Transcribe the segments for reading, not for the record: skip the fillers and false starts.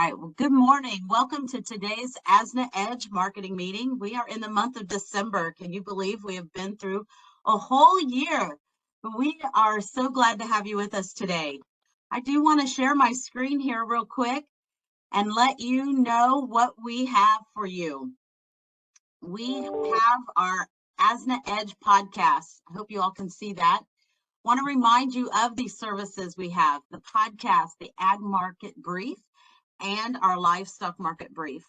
right. Well, good morning. Welcome to today's ASNA Edge marketing meeting. We are in the month of December. Can you believe we have been through a whole year? But we are so glad to have you with us today. I do want to share my screen here real quick and let you know what we have for you. We have our ASNA Edge podcast. I hope you all can see that. Want to remind you of these services we have: the podcast, the Ag Market Brief, and our Livestock Market Brief.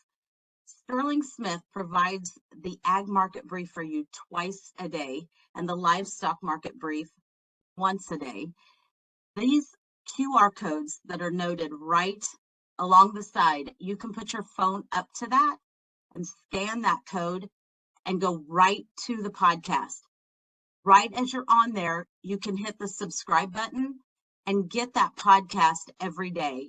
Sterling Smith provides the Ag Market Brief for you twice a day and the Livestock Market Brief once a day. These QR codes that are noted right along the side, you can put your phone up to that and scan that code and go right to the podcast. Right as you're on there, you can hit the subscribe button and get that podcast every day.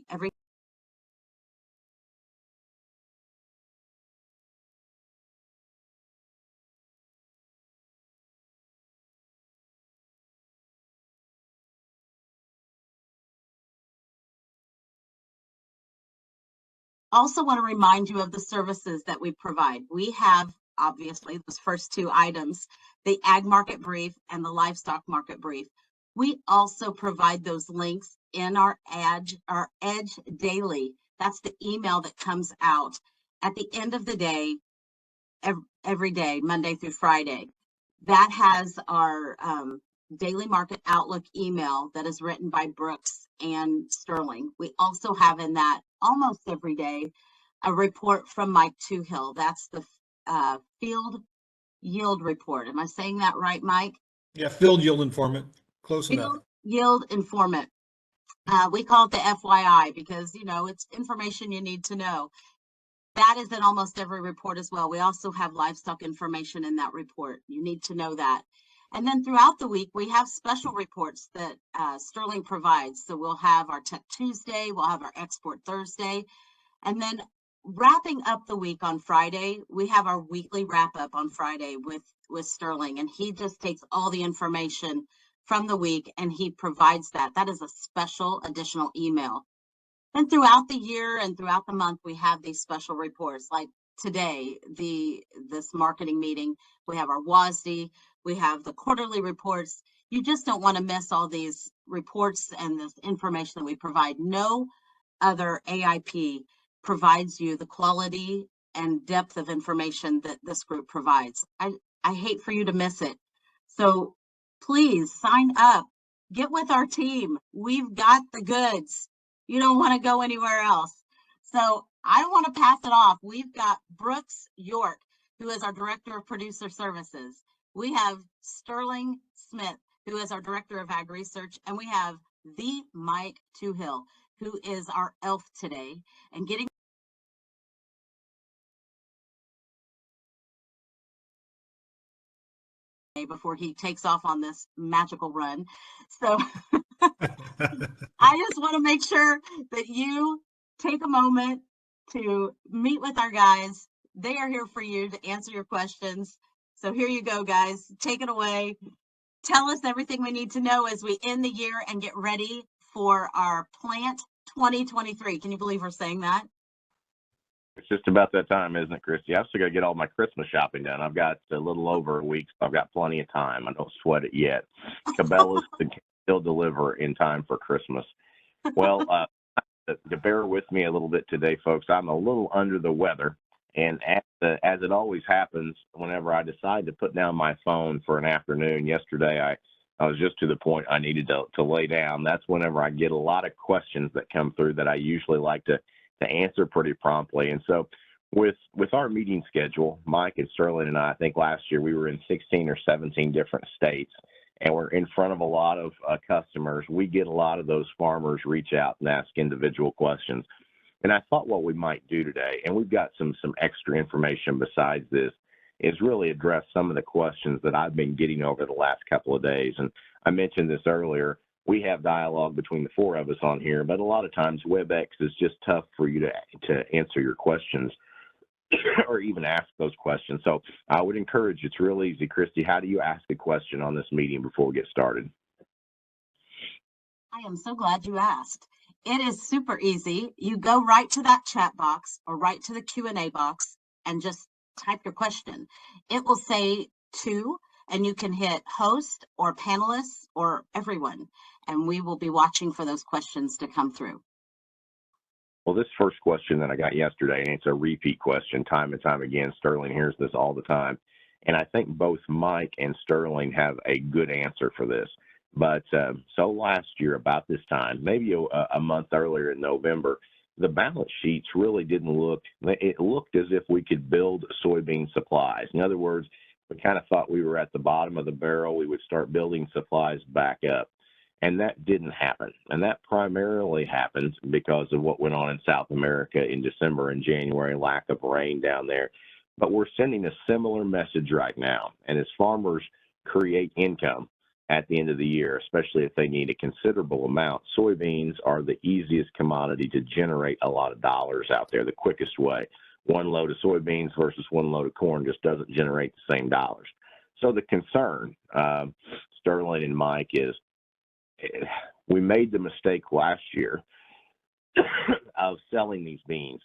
Also want to remind you of the services that we provide. We have, obviously, those first two items, the Ag Market Brief and the Livestock Market Brief. We also provide those links in our Edge Daily. That's the email that comes out at the end of the day, every day, Monday through Friday. That has our daily market outlook email that is written by Brooks and Sterling. We also have in that almost every day a report from Mike Toohill. That's the field yield report. Am I saying that right, Mike? Yeah, field yield informant. Close enough. Field yield informant. We call it the FYI because, you know, it's information you need to know. That is in almost every report as well. We also have livestock information in that report. You need to know that. And then throughout the week, we have special reports that Sterling provides. So we'll have our Tech Tuesday, we'll have our Export Thursday, and then wrapping up the week on Friday, we have our weekly wrap up on Friday with Sterling, and he just takes all the information from the week and he provides that. That is a special additional email. And throughout the year and throughout the month, we have these special reports. Like today, this marketing meeting, we have our WASD, we have the quarterly reports. You just don't want to miss all these reports and this information that we provide. No other AIP provides you the quality and depth of information that this group provides. I hate for you to miss it. So please sign up, get with our team. We've got the goods. You don't want to go anywhere else. So I don't want to pass it off. We've got Brooks York, who is our Director of Producer Services. We have Sterling Smith, who is our Director of Ag Research, and we have the Mike Toohill, who is our elf today, and getting before he takes off on this magical run. So I just want to make sure that you take a moment to meet with our guys. They are here for you to answer your questions. So here you go, guys. Take it away. Tell us everything we need to know as we end the year and get ready for our Plant 2023. Can you believe we're saying that? It's just about that time, isn't it, Christy? I've still got to get all my Christmas shopping done. I've got a little over a week, so I've got plenty of time. I don't sweat it yet. Cabela's can still deliver in time for Christmas. Well, to bear with me a little bit today, folks, I'm a little under the weather. And as it always happens, whenever I decide to put down my phone for an afternoon, yesterday I was just to the point I needed to lay down. That's whenever I get a lot of questions that come through that I usually like to answer pretty promptly. And so with our meeting schedule, Mike and Sterling and I think last year we were in 16 or 17 different states, and we're in front of a lot of customers. We get a lot of those farmers reach out and ask individual questions. And I thought what we might do today, and we've got some extra information besides this, is really address some of the questions that I've been getting over the last couple of days. And I mentioned this earlier. We have dialogue between the four of us on here, but a lot of times WebEx is just tough for you to answer your questions or even ask those questions. So I would encourage you, it's real easy. Christy, how do you ask a question on this meeting before we get started? I am so glad you asked. It is super easy. You go right to that chat box or right to the Q&A box and just type your question. It will say two, and you can hit host or panelists or everyone, and we will be watching for those questions to come through. Well, this first question that I got yesterday, and it's a repeat question time and time again. Sterling hears this all the time. And I think both Mike and Sterling have a good answer for this. But so last year, about this time, maybe a month earlier in November, the balance sheets really didn't look, it looked as if we could build soybean supplies. In other words, we kind of thought we were at the bottom of the barrel. We would start building supplies back up. And that didn't happen. And that primarily happened because of what went on in South America in December and January, lack of rain down there. But we're sending a similar message right now. And as farmers create income at the end of the year, especially if they need a considerable amount, soybeans are the easiest commodity to generate a lot of dollars out there, the quickest way. One load of soybeans versus one load of corn just doesn't generate the same dollars. So the concern, Sterling and Mike, is we made the mistake last year of selling these beans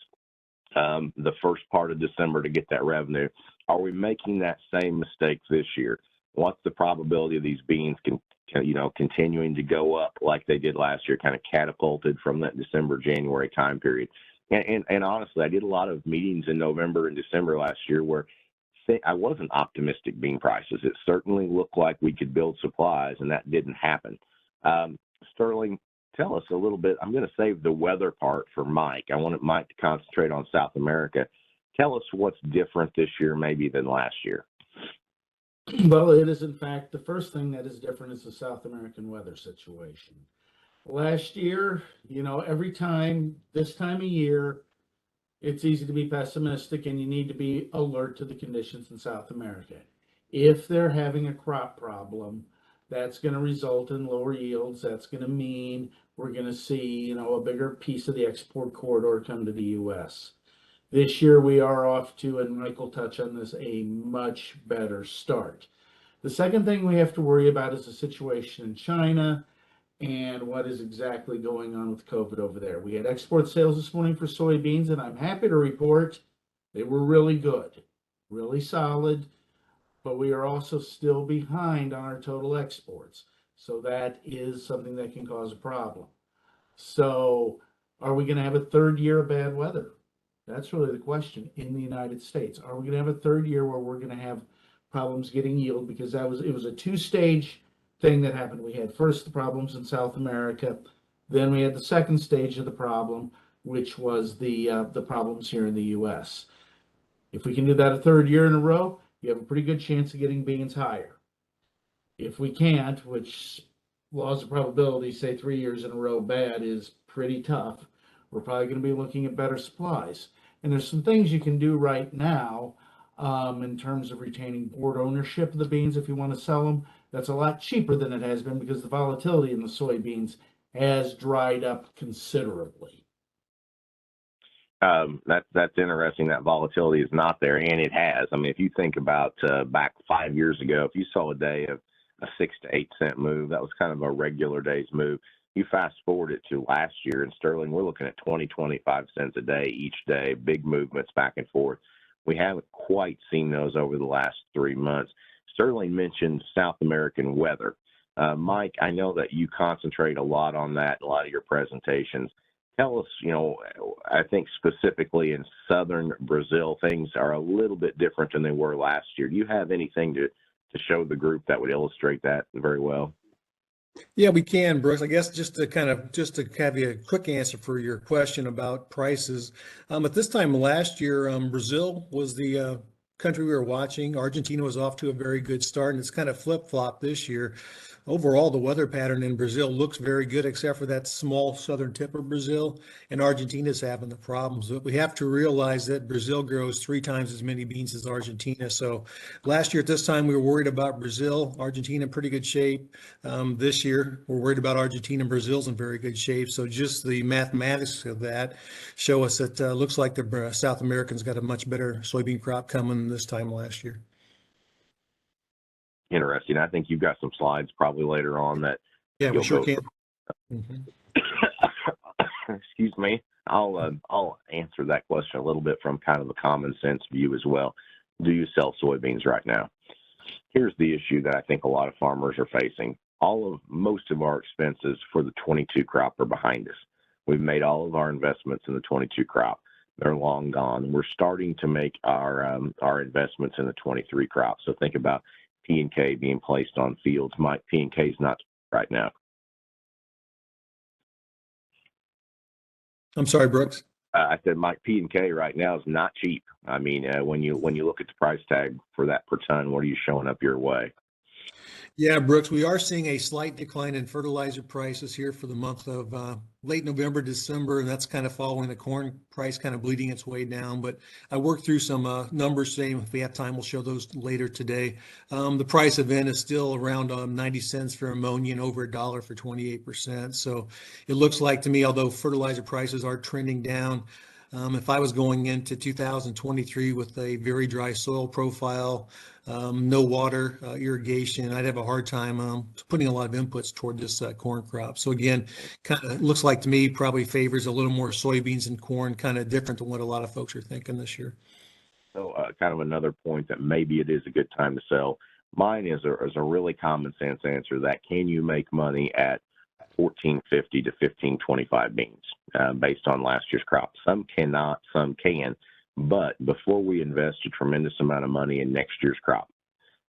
the first part of December to get that revenue. Are we making that same mistake this year? What's the probability of these beans continuing to go up like they did last year, kind of catapulted from that December, January time period? And honestly, I did a lot of meetings in November and December last year where I wasn't optimistic bean prices. It certainly looked like we could build supplies, and that didn't happen. Sterling, tell us a little bit. I'm going to save the weather part for Mike. I wanted Mike to concentrate on South America. Tell us what's different this year maybe than last year. Well, it is, in fact, the first thing that is different is the South American weather situation. Last year, every time, this time of year, it's easy to be pessimistic and you need to be alert to the conditions in South America. If they're having a crop problem, that's going to result in lower yields. That's going to mean we're going to see, a bigger piece of the export corridor come to the U.S. This year, we are off to, and Mike will touch on this, a much better start. The second thing we have to worry about is the situation in China and what is exactly going on with COVID over there. We had export sales this morning for soybeans, and I'm happy to report they were really good, really solid, but we are also still behind on our total exports. So that is something that can cause a problem. So are we going to have a third year of bad weather? That's really the question in the United States. Are we going to have a third year where we're going to have problems getting yield? Because it was a two-stage thing that happened. We had first the problems in South America, then we had the second stage of the problem, which was the problems here in the U.S. If we can do that a third year in a row, you have a pretty good chance of getting beans higher. If we can't, which laws of probability say 3 years in a row bad is pretty tough, we're probably going to be looking at better supplies. And there's some things you can do right now in terms of retaining board ownership of the beans if you want to sell them. That's a lot cheaper than it has been because the volatility in the soybeans has dried up considerably. That's interesting. That volatility is not there, and it has. I mean, if you think about back 5 years ago, if you saw a day of a 6 to 8 cent move, that was kind of a regular day's move. You fast forward it to last year, and Sterling, we're looking at 20, 25 cents a day each day, big movements back and forth. We haven't quite seen those over the last 3 months. Sterling mentioned South American weather. Mike, I know that you concentrate a lot on that in a lot of your presentations. Tell us, I think specifically in southern Brazil, things are a little bit different than they were last year. Do you have anything to show the group that would illustrate that very well? Yeah, we can, Brooks. I guess just to have you a quick answer for your question about prices. At this time last year, Brazil was the country we were watching. Argentina was off to a very good start, and it's kind of flip-flopped this year. Overall, the weather pattern in Brazil looks very good, except for that small southern tip of Brazil, and Argentina's having the problems. But we have to realize that Brazil grows 3 times as many beans as Argentina. So last year at this time, we were worried about Brazil. Argentina in pretty good shape. This year, we're worried about Argentina, and Brazil's in very good shape. So just the mathematics of that show us that looks like the South Americans got a much better soybean crop coming this time last year. Interesting. I think you've got some slides probably later on that. Yeah, we sure can. excuse me, I'll answer that question a little bit from kind of a common sense view as well. Do you sell soybeans right now? Here's the issue that I think a lot of farmers are facing. Most of our expenses for the 22 crop are behind us. We've made all of our investments in the 22 crop. They're long gone. We're starting to make our investments in the 23 crop. So think about P&K being placed on fields. Mike, P&K is not right now. I'm sorry, Brooks. I said, Mike, P&K right now is not cheap. I mean, when you look at the price tag for that per ton, what are you showing up your way? Yeah, Brooks, we are seeing a slight decline in fertilizer prices here for the month of late November, December, and that's kind of following the corn price kind of bleeding its way down. But I worked through some numbers today. If we have time, we'll show those later today. The price of N is still around 90 cents for ammonia and over $1 for 28%. So it looks like to me, although fertilizer prices are trending down, if I was going into 2023 with a very dry soil profile, no water, irrigation, I'd have a hard time putting a lot of inputs toward this corn crop. So again, kind of looks like to me probably favors a little more soybeans and corn, kind of different than what a lot of folks are thinking this year. So kind of another point that maybe it is a good time to sell. Mine is a really common sense answer that can you make money at 1450 to 1525 beans based on last year's crop. Some cannot, some can. But before we invest a tremendous amount of money in next year's crop,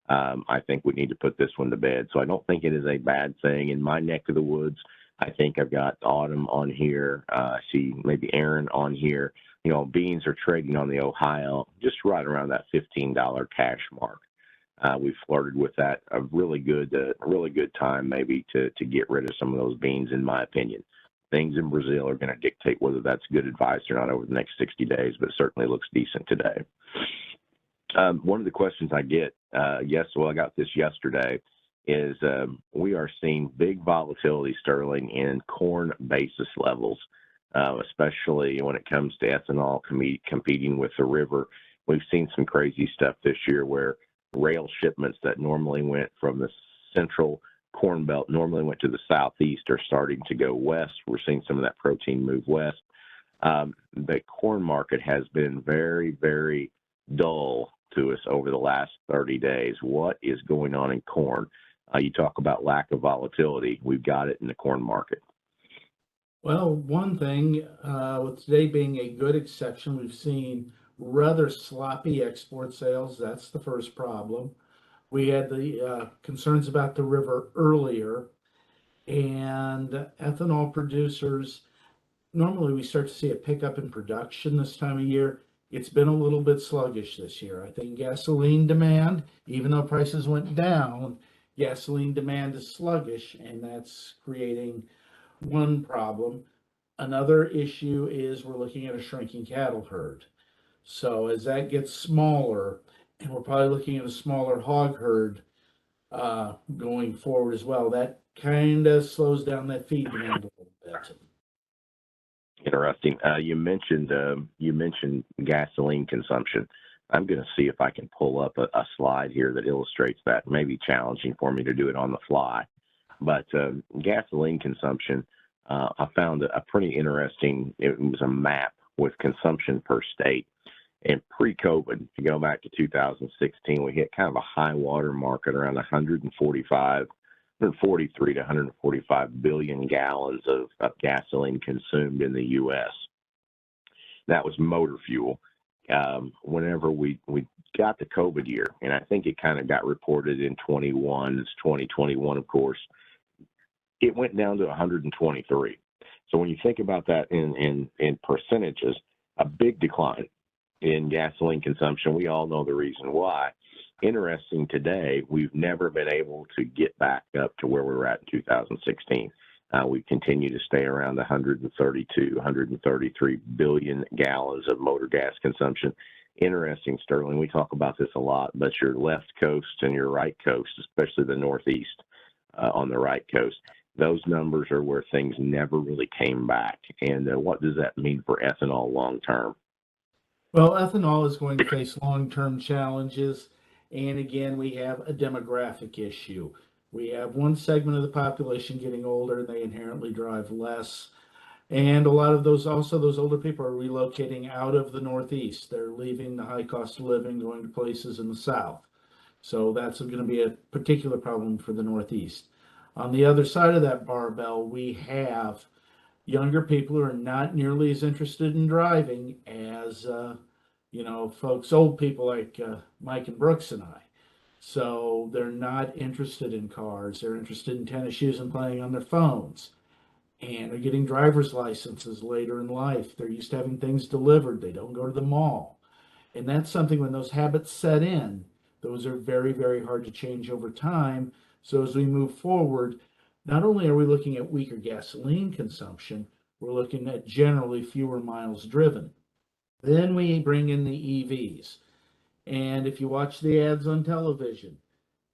I think we need to put this one to bed. So I don't think it is a bad thing. In my neck of the woods, I think I've got Autumn on here. I see maybe Aaron on here. You know, beans are trading on the Ohio just right around that $15 cash mark. We've flirted with that a really good time maybe to get rid of some of those beans, in my opinion. Things in Brazil are going to dictate whether that's good advice or not over the next 60 days, but it certainly looks decent today. One of the questions I get, I got this yesterday, is we are seeing big volatility, Sterling, in corn basis levels, especially when it comes to ethanol competing with the river. We've seen some crazy stuff this year where rail shipments that normally went from the central Corn Belt normally went to the southeast are starting to go west. We're seeing some of that protein move west. The corn market has been very, very dull to us over the last 30 days. What is going on in corn? You talk about lack of volatility. We've got it in the corn market. Well, one thing, with today being a good exception, we've seen rather sloppy export sales. That's the first problem. We had the concerns about the river earlier, and ethanol producers, normally we start to see a pickup in production this time of year. It's been a little bit sluggish this year. I think gasoline demand, even though prices went down, gasoline demand is sluggish, and that's creating one problem. Another issue is we're looking at a shrinking cattle herd. So as that gets smaller, and we're probably looking at a smaller hog herd going forward as well, that kind of slows down that feed demand a little bit. Interesting. You mentioned gasoline consumption. I'm going to see if I can pull up a slide here that illustrates that. It may be challenging for me to do it on the fly, but gasoline consumption, I found a pretty interesting. It was a map with consumption per state. And pre-COVID, if you go back to 2016, we hit kind of a high water mark at around 143 to 145 billion gallons of gasoline consumed in the U.S. That was motor fuel. Whenever we got the COVID year, and I think it kind of got reported in 21, it's 2021, of course, it went down to 123. So when you think about that in percentages, a big decline in gasoline consumption. We all know the reason why. Interesting today, we've never been able to get back up to where we were at in 2016. We continue to stay around 132, 133 billion gallons of motor gas consumption. Interesting, Sterling, we talk about this a lot, but your left coast and your right coast, especially the Northeast on the right coast, those numbers are where things never really came back. And what does that mean for ethanol long term? Well, ethanol is going to face long-term challenges. And again, we have a demographic issue. We have one segment of the population getting older, and they inherently drive less. And a lot of those, also those older people are relocating out of the Northeast. They're leaving the high cost of living, going to places in the South. So that's going to be a particular problem for the Northeast. On the other side of that barbell, we have younger people who are not nearly as interested in driving as, folks, old people like Mike and Brooks and I. So they're not interested in cars. They're interested in tennis shoes and playing on their phones. And are getting driver's licenses later in life. They're used to having things delivered. They don't go to the mall. And that's something, when those habits set in, those are very, very hard to change over time. So as we move forward, not only are we looking at weaker gasoline consumption, we're looking at generally fewer miles driven. Then we bring in the EVs. And if you watch the ads on television,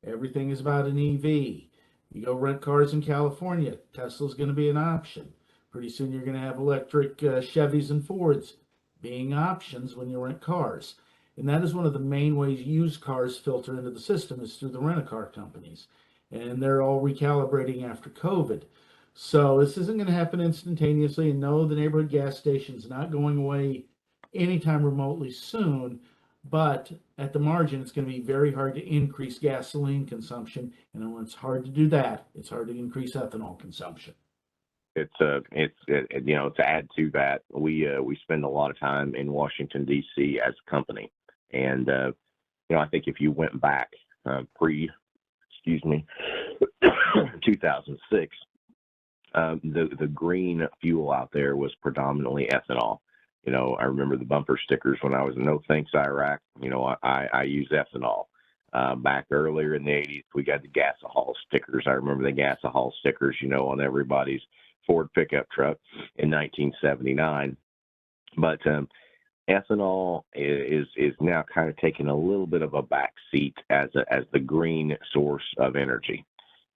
everything is about an EV. You go rent cars in California, Tesla's going to be an option. Pretty soon you're going to have electric Chevys and Fords being options when you rent cars. And that is one of the main ways used cars filter into the system, is through the rent-a-car companies. And they're all recalibrating after COVID. So this isn't going to happen instantaneously. And no, the neighborhood gas station's not going away anytime remotely soon. But at the margin, it's going to be very hard to increase gasoline consumption. And when it's hard to do that, it's hard to increase ethanol consumption. To add to that, we spend a lot of time in Washington, D.C. as a company. And, I think if you went back 2006, the green fuel out there was predominantly ethanol. I remember the bumper stickers when I was in No Thanks Iraq. I use ethanol. Back earlier in the 80s, we got the gasohol stickers. I remember the gasohol stickers, on everybody's Ford pickup truck in 1979. But ethanol is now kind of taking a little bit of a back seat as the green source of energy.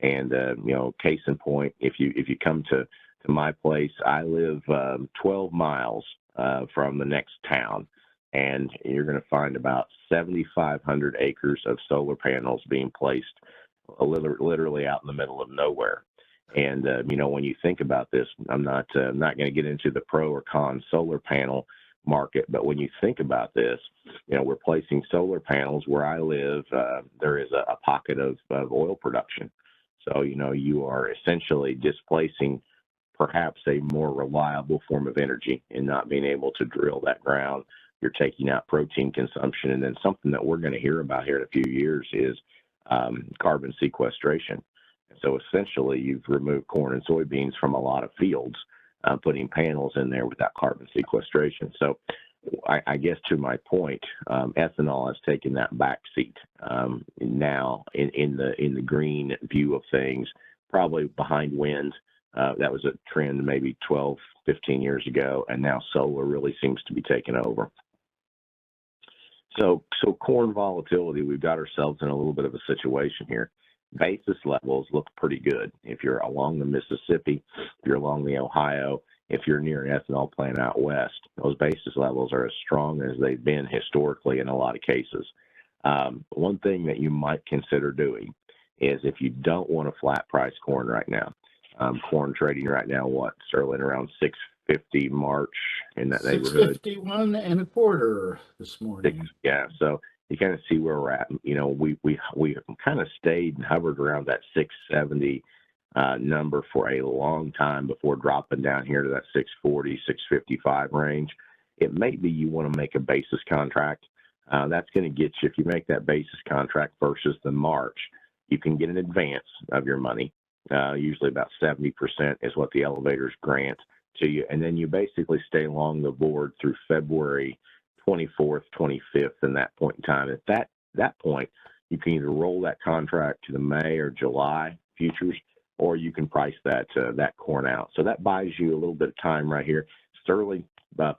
And case in point, if you come to my place, I live 12 miles from the next town, and you're going to find about 7,500 acres of solar panels being placed literally out in the middle of nowhere. And when you think about this, I'm not going to get into the pro or con solar panel market, but when you think about this, we're placing solar panels where I live. There is a pocket of oil production, so you are essentially displacing perhaps a more reliable form of energy and not being able to drill that ground. You're taking out protein consumption. And then something that we're going to hear about here in a few years is carbon sequestration. So essentially, you've removed corn and soybeans from a lot of fields, putting panels in there without carbon sequestration. So I guess to my point, ethanol has taken that back seat now in the green view of things, probably behind wind. That was a trend maybe 12, 15 years ago, and now solar really seems to be taking over. So corn volatility, we've got ourselves in a little bit of a situation here. Basis levels look pretty good. If you're along the Mississippi, if you're along the Ohio, if you're near an ethanol plant out west, those basis levels are as strong as they've been historically in a lot of cases. One thing that you might consider doing is, if you don't want to flat price corn right now, corn trading right now, sterling around 650 March, in that neighborhood. 651 and a quarter this morning. Yeah, so you kind of see where we're at. We kind of stayed and hovered around that 670 number for a long time before dropping down here to that 640, 655 range. It may be you want to make a basis contract. That's going to get you, if you make that basis contract versus the March, you can get an advance of your money. Usually about 70% is what the elevators grant to you. And then you basically stay along the board through February 24th, 25th, and that point in time. At that point, you can either roll that contract to the May or July futures, or you can price that corn out. So that buys you a little bit of time right here. Sterling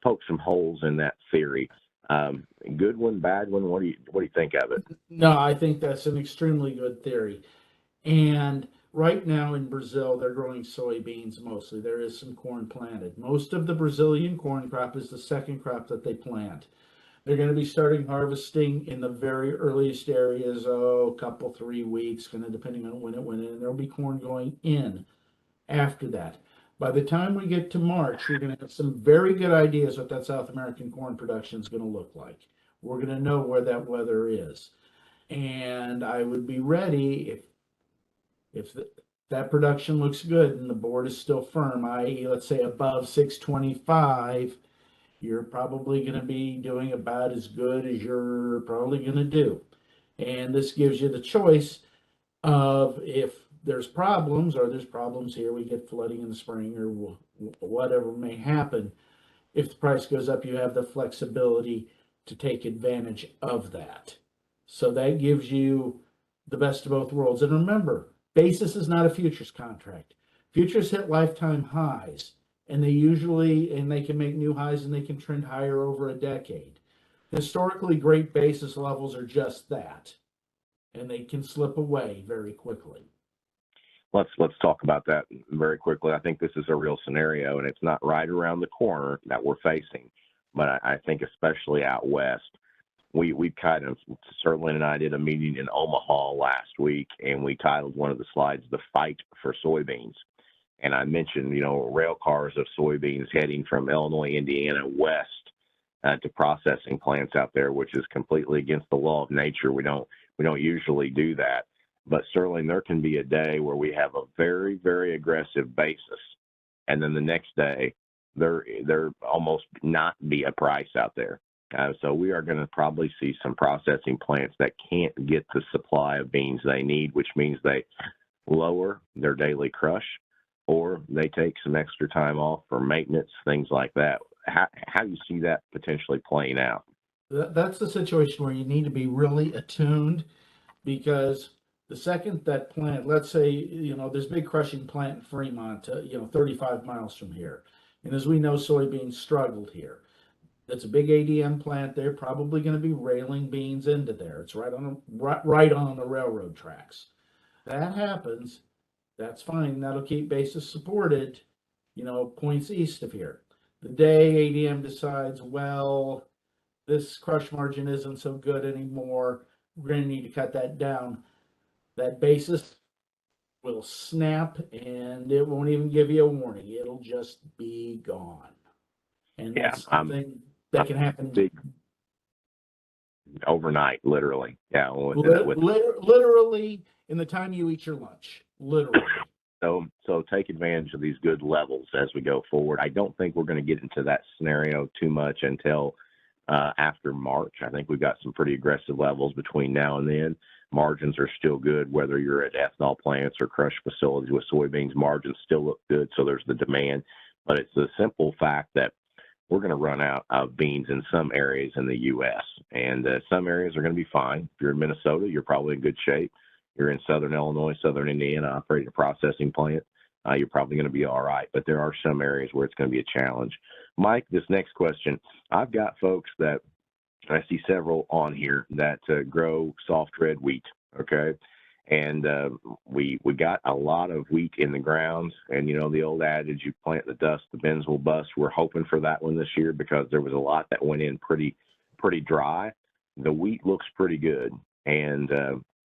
poked some holes in that theory. Good one, bad one. What do you think of it? No, I think that's an extremely good theory. And right now in Brazil, they're growing soybeans mostly. There is some corn planted. Most of the Brazilian corn crop is the second crop that they plant. They're going to be starting harvesting in the very earliest areas, a couple, 3 weeks, kind of depending on when it went in. There'll be corn going in after that. By the time we get to March, we're going to have some very good ideas what that South American corn production is going to look like. We're going to know where that weather is. And I would be ready if that production looks good and the board is still firm, i.e., let's say above 625, you're probably going to be doing about as good as you're probably going to do. And this gives you the choice of if there's problems or there's problems here, we get flooding in the spring or whatever may happen. If the price goes up, you have the flexibility to take advantage of that. So that gives you the best of both worlds. And remember, basis is not a futures contract. Futures hit lifetime highs, and they can make new highs and they can trend higher over a decade. Historically, great basis levels are just that, and they can slip away very quickly. Let's talk about that very quickly. I think this is a real scenario, and it's not right around the corner that we're facing, but I think especially out west, we kind of, Sterling and I did a meeting in Omaha last week, and we titled one of the slides "The Fight for Soybeans." And I mentioned, rail cars of soybeans heading from Illinois, Indiana west to processing plants out there, which is completely against the law of nature. We don't usually do that. But Sterling, there can be a day where we have a very, very aggressive basis, and then the next day there almost not be a price out there. So we are going to probably see some processing plants that can't get the supply of beans they need, which means they lower their daily crush, or they take some extra time off for maintenance, things like that. How do you see that potentially playing out? That's the situation where you need to be really attuned, because the second that plant, let's say, there's a big crushing plant in Fremont, 35 miles from here. And as we know, soybeans struggled here. That's a big ADM plant. They're probably going to be railing beans into there. It's right on the railroad tracks. That happens, that's fine. That'll keep basis supported, points east of here. The day ADM decides, well, this crush margin isn't so good anymore, we're going to need to cut that down, that basis will snap and it won't even give you a warning. It'll just be gone. And that's something that can happen overnight, literally. Yeah. Literally in the time you eat your lunch, literally. So take advantage of these good levels as we go forward. I don't think we're going to get into that scenario too much until after March. I think we've got some pretty aggressive levels between now and then. Margins are still good, whether you're at ethanol plants or crush facilities with soybeans. Margins still look good, so there's the demand. But it's the simple fact that we're going to run out of beans in some areas in the U.S., and some areas are going to be fine. If you're in Minnesota, you're probably in good shape. You're in southern Illinois, southern Indiana, operating a processing plant, you're probably going to be all right. But there are some areas where it's going to be a challenge. Mike, this next question, I've got folks that I see several on here that grow soft red wheat, okay? And we got a lot of wheat in the ground, and the old adage, you plant the dust, the bins will bust. We're hoping for that one this year because there was a lot that went in pretty dry. The wheat looks pretty good, and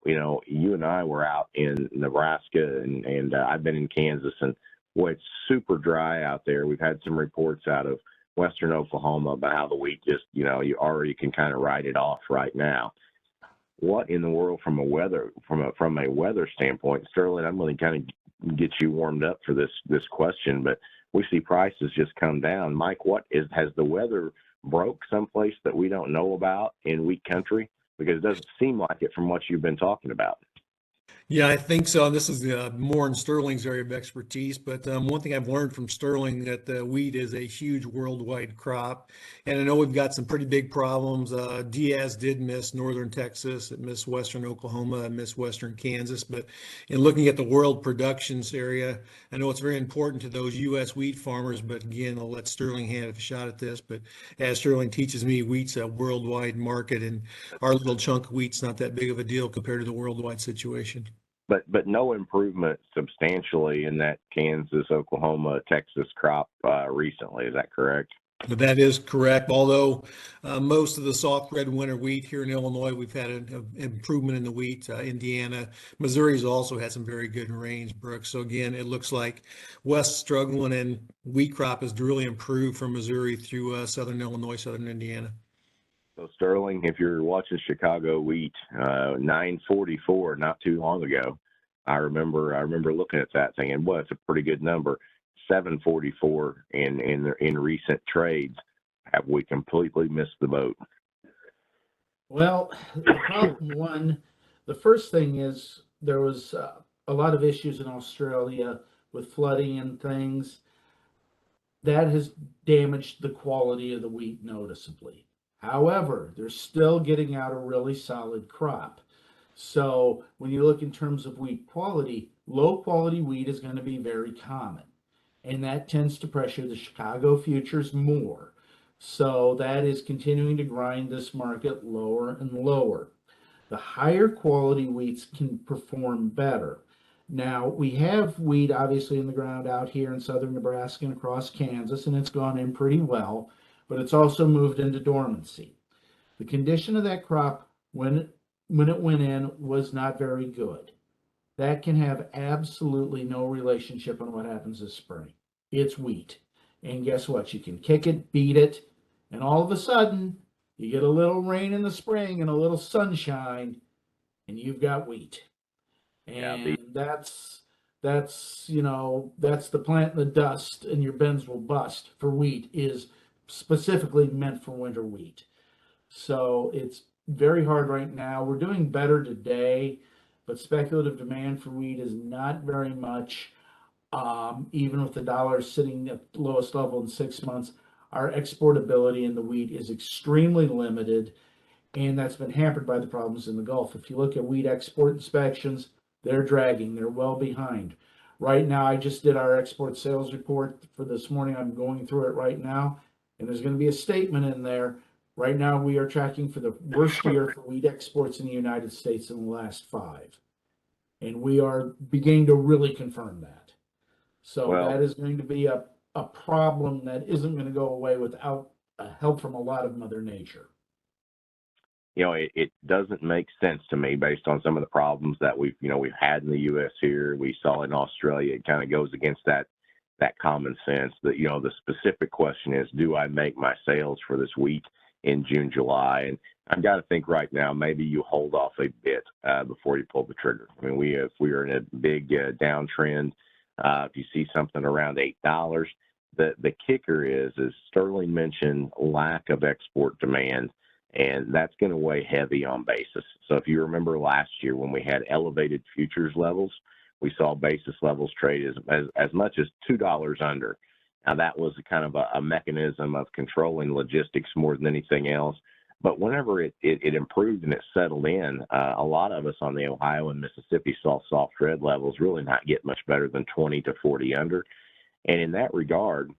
you and I were out in Nebraska, and I've been in Kansas, and boy, it's super dry out there. We've had some reports out of western Oklahoma about how the wheat just, you already can kind of write it off right now. What in the world from a weather standpoint, Sterling, I'm going to kind of get you warmed up for this question, but we see prices just come down. Mike, has the weather broke someplace that we don't know about in wheat country? Because it doesn't seem like it from what you've been talking about. Yeah, I think so. And this is more in Sterling's area of expertise. But one thing I've learned from Sterling that wheat is a huge worldwide crop. And I know we've got some pretty big problems. Diaz did miss northern Texas, it missed western Oklahoma, it missed western Kansas. But in looking at the world productions area, I know it's very important to those U.S. wheat farmers. But again, I'll let Sterling have a shot at this. But as Sterling teaches me, wheat's a worldwide market, and our little chunk of wheat's not that big of a deal compared to the worldwide situation. But no improvement substantially in that Kansas, Oklahoma, Texas crop recently. Is that correct? That is correct. Although most of the soft red winter wheat here in Illinois, we've had an improvement in the wheat. Indiana, Missouri's also had some very good rains, Brooks. So again, it looks like West's struggling and wheat crop has really improved from Missouri through southern Illinois, southern Indiana. So Sterling, if you're watching Chicago wheat, 944 not too long ago, I remember looking at that thinking, well, it's a pretty good number. 744 in recent trades. Have we completely missed the boat? Well, the problem one, the first thing is there was a lot of issues in Australia with flooding and things. That has damaged the quality of the wheat noticeably. However, they're still getting out a really solid crop. So when you look in terms of wheat quality, low quality wheat is going to be very common. And that tends to pressure the Chicago futures more. So that is continuing to grind this market lower and lower. The higher quality wheats can perform better. Now, we have wheat obviously in the ground out here in southern Nebraska and across Kansas, and it's gone in pretty well, but it's also moved into dormancy. The condition of that crop when it went in was not very good. That can have absolutely no relationship on what happens this spring. It's wheat. And guess what? You can kick it, beat it, and all of a sudden, you get a little rain in the spring and a little sunshine, and you've got wheat. And that's the plant in the dust and your bins will bust for wheat is specifically meant for winter wheat. So it's very hard right now. We're doing better today, but speculative demand for wheat is not very much. Even with the dollar sitting at the lowest level in 6 months, our exportability in the wheat is extremely limited, and that's been hampered by the problems in the Gulf. If you look at wheat export inspections, they're dragging, they're well behind. Right now, I just did our export sales report for this morning. I'm going through it right now, and there's going to be a statement in there. Right now, we are tracking for the worst year for wheat exports in the United States in the last 5. And we are beginning to really confirm that. So that is going to be a problem that isn't going to go away without help from a lot of Mother Nature. It doesn't make sense to me based on some of the problems that we've had in the U.S. here. We saw in Australia. It kind of goes against that common sense that, the specific question is, do I make my sales for this wheat in June, July? And I've got to think right now, maybe you hold off a bit before you pull the trigger. I mean, if we are in a big downtrend, if you see something around $8, the kicker is Sterling mentioned lack of export demand. And that's going to weigh heavy on basis. So if you remember last year when we had elevated futures levels, we saw basis levels trade as much as $2 under. Now that was kind of a mechanism of controlling logistics more than anything else. But whenever it improved and it settled in, a lot of us on the Ohio and Mississippi saw soft red levels really not get much better than 20 to 40 under. And in that regard,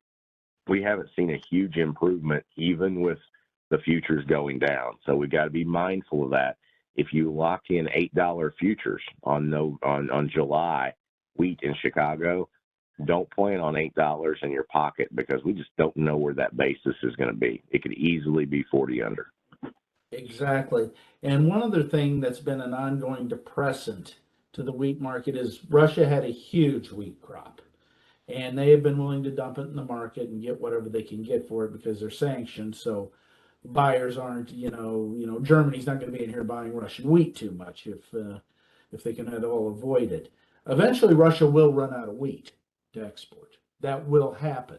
we haven't seen a huge improvement even with the futures going down. So we've got to be mindful of that. If you lock in $8 futures on July wheat in Chicago, don't plan on $8 in your pocket because we just don't know where that basis is going to be. It could easily be 40 under. Exactly. And one other thing that's been an ongoing depressant to the wheat market is Russia had a huge wheat crop. And they have been willing to dump it in the market and get whatever they can get for it because they're sanctioned. So buyers aren't, Germany's not going to be in here buying Russian wheat too much if they can at all avoid it. Eventually, Russia will run out of wheat to export. That will happen.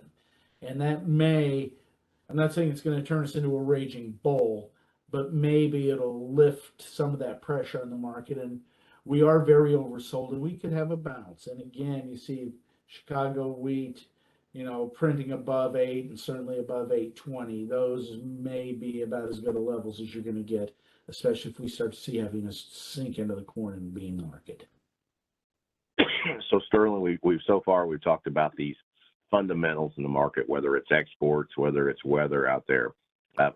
And that I'm not saying it's going to turn us into a raging bull, but maybe it'll lift some of that pressure on the market. And we are very oversold, and we could have a bounce. And again, you see Chicago wheat, printing above 8 and certainly above 820. Those may be about as good a levels as you're going to get, especially if we start to see heaviness sink into the corn and bean market. So Sterling, we've talked about these fundamentals in the market, whether it's exports, whether it's weather out there.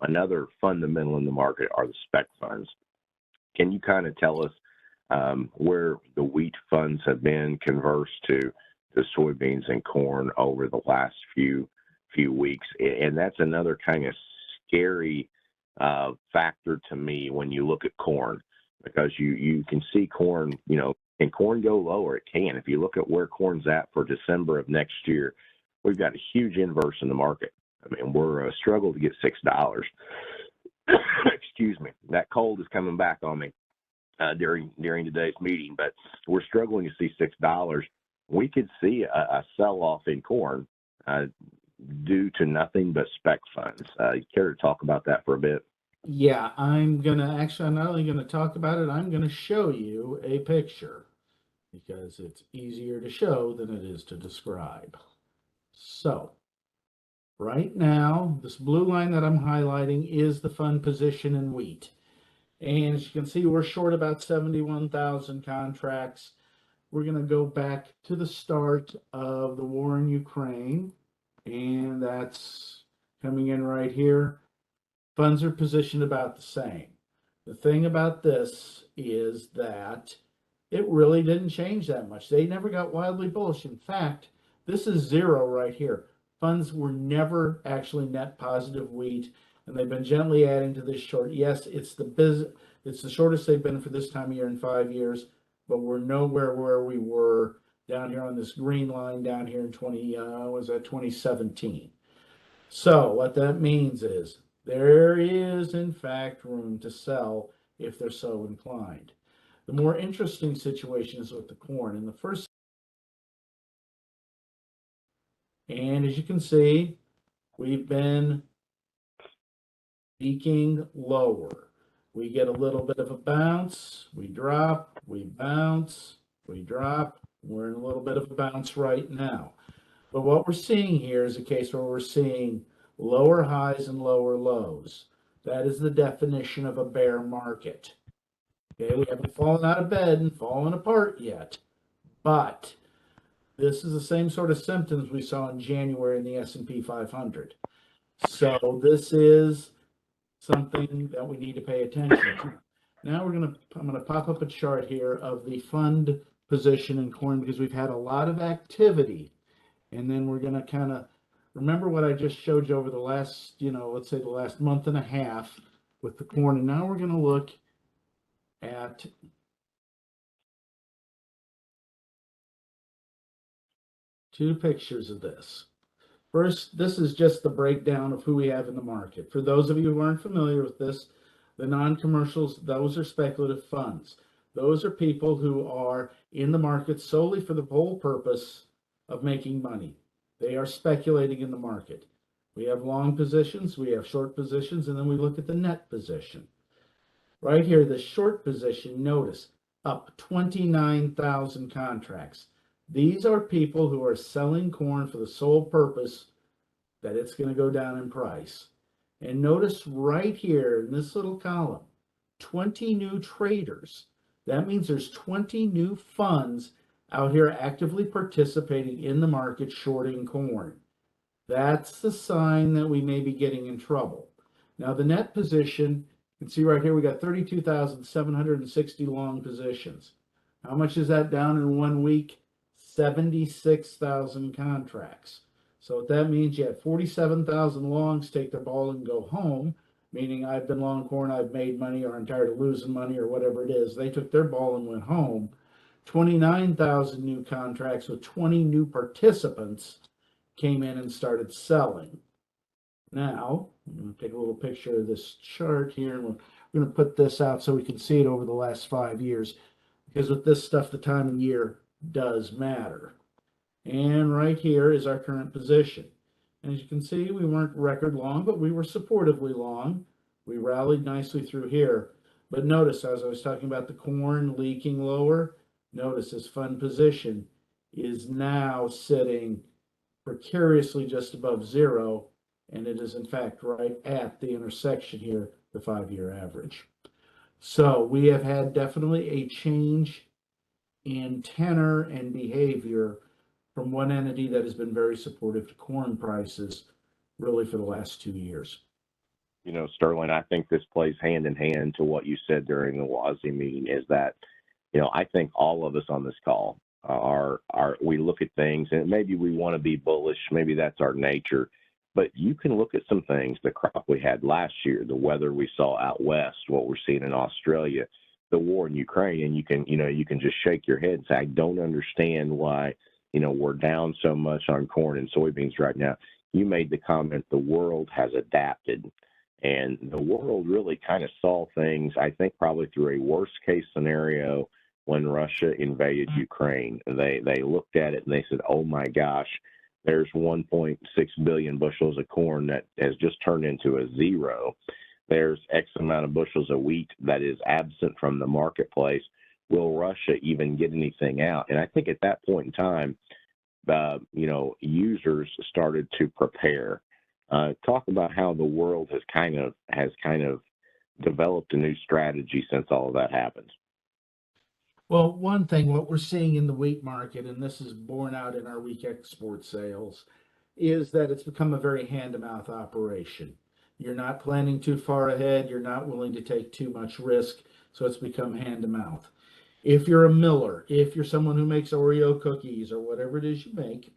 Another fundamental in the market are the spec funds. Can you kind of tell us where the wheat funds have been converse to the soybeans and corn over the last few few weeks. And that's another kind of scary factor to me when you look at corn, because you can see corn, can corn go lower? It can. If you look at where corn's at for December of next year, we've got a huge inverse in the market. I mean, we're struggle to get $6. Excuse me. That cold is coming back on me during today's meeting, but we're struggling to see $6. We could see a sell-off in corn due to nothing but spec funds. You care to talk about that for a bit? Yeah, I'm not only gonna talk about it, I'm gonna show you a picture because it's easier to show than it is to describe. So right now, this blue line that I'm highlighting is the fund position in wheat. And as you can see, we're short about 71,000 contracts. We're going to go back to the start of the war in Ukraine, and that's coming in right here. Funds are positioned about the same. The thing about this is that it really didn't change that much. They never got wildly bullish. In fact, this is zero right here. Funds were never actually net positive wheat, and they've been gently adding to this short. Yes, it's the shortest they've been for this time of year in 5 years, but we're nowhere where we were down here on this green line down here in 2017. So what that means is there is in fact room to sell if they're so inclined. The more interesting situation is with the corn. In the first, and as you can see, we've been peaking lower. We get a little bit of a bounce, we drop, we bounce, we drop. We're in a little bit of a bounce right now. But what we're seeing here is a case where we're seeing lower highs and lower lows. That is the definition of a bear market. Okay, we haven't fallen out of bed and fallen apart yet, but this is the same sort of symptoms we saw in January in the S&P 500. So this is something that we need to pay attention to. Now I'm gonna pop up a chart here of the fund position in corn because we've had a lot of activity, and then we're gonna kind of remember what I just showed you over the last, let's say the last month and a half with the corn, and now we're gonna look at two pictures of this. First, this is just the breakdown of who we have in the market. For those of you who aren't familiar with this, the non-commercials, those are speculative funds. Those are people who are in the market solely for the whole purpose of making money. They are speculating in the market. We have long positions, we have short positions, and then we look at the net position. Right here, the short position, notice, up 29,000 contracts. These are people who are selling corn for the sole purpose that it's going to go down in price. And notice right here in this little column, 20 new traders. That means there's 20 new funds out here actively participating in the market shorting corn. That's the sign that we may be getting in trouble. Now the net position, you can see right here, we got 32,760 long positions. How much is that down in 1 week? 76,000 contracts. So what that means, you had 47,000 longs take their ball and go home, meaning I've been long corn, I've made money, or I'm tired of losing money, or whatever it is. They took their ball and went home. 29,000 new contracts with 20 new participants came in and started selling. Now, I'm going to take a little picture of this chart here, and we're going to put this out so we can see it over the last 5 years, because with this stuff, the time of year does matter. And right here is our current position. And as you can see, we weren't record long, but we were supportively long. We rallied nicely through here. But notice, as I was talking about the corn leaking lower, notice this fund position is now sitting precariously just above zero, and it is in fact right at the intersection here, the 5-year average. So we have had definitely a change in tenor and behavior from one entity that has been very supportive to corn prices really for the last 2 years. Sterling, I think this plays hand in hand to what you said during the WASI meeting, is that, I think all of us on this call we look at things and maybe we want to be bullish. Maybe that's our nature, But you can look at some things, the crop we had last year, the weather we saw out west, what we're seeing in Australia, the war in Ukraine, and you can just shake your head and say, I don't understand why, we're down so much on corn and soybeans right now. You made the comment the world has adapted, and the world really kind of saw things, I think, probably through a worst case scenario when Russia invaded Ukraine. They looked at it and they said, oh my gosh, there's 1.6 billion bushels of corn that has just turned into a zero. There's X amount of bushels of wheat that is absent from the marketplace. Will Russia even get anything out? And I think at that point in time, users started to prepare. Talk about how the world has kind of developed a new strategy since all of that happened. Well, one thing, what we're seeing in the wheat market, and this is borne out in our weak export sales, is that it's become a very hand-to-mouth operation. You're not planning too far ahead. You're not willing to take too much risk. So it's become hand-to-mouth. If you're a miller, if you're someone who makes Oreo cookies or whatever it is you make,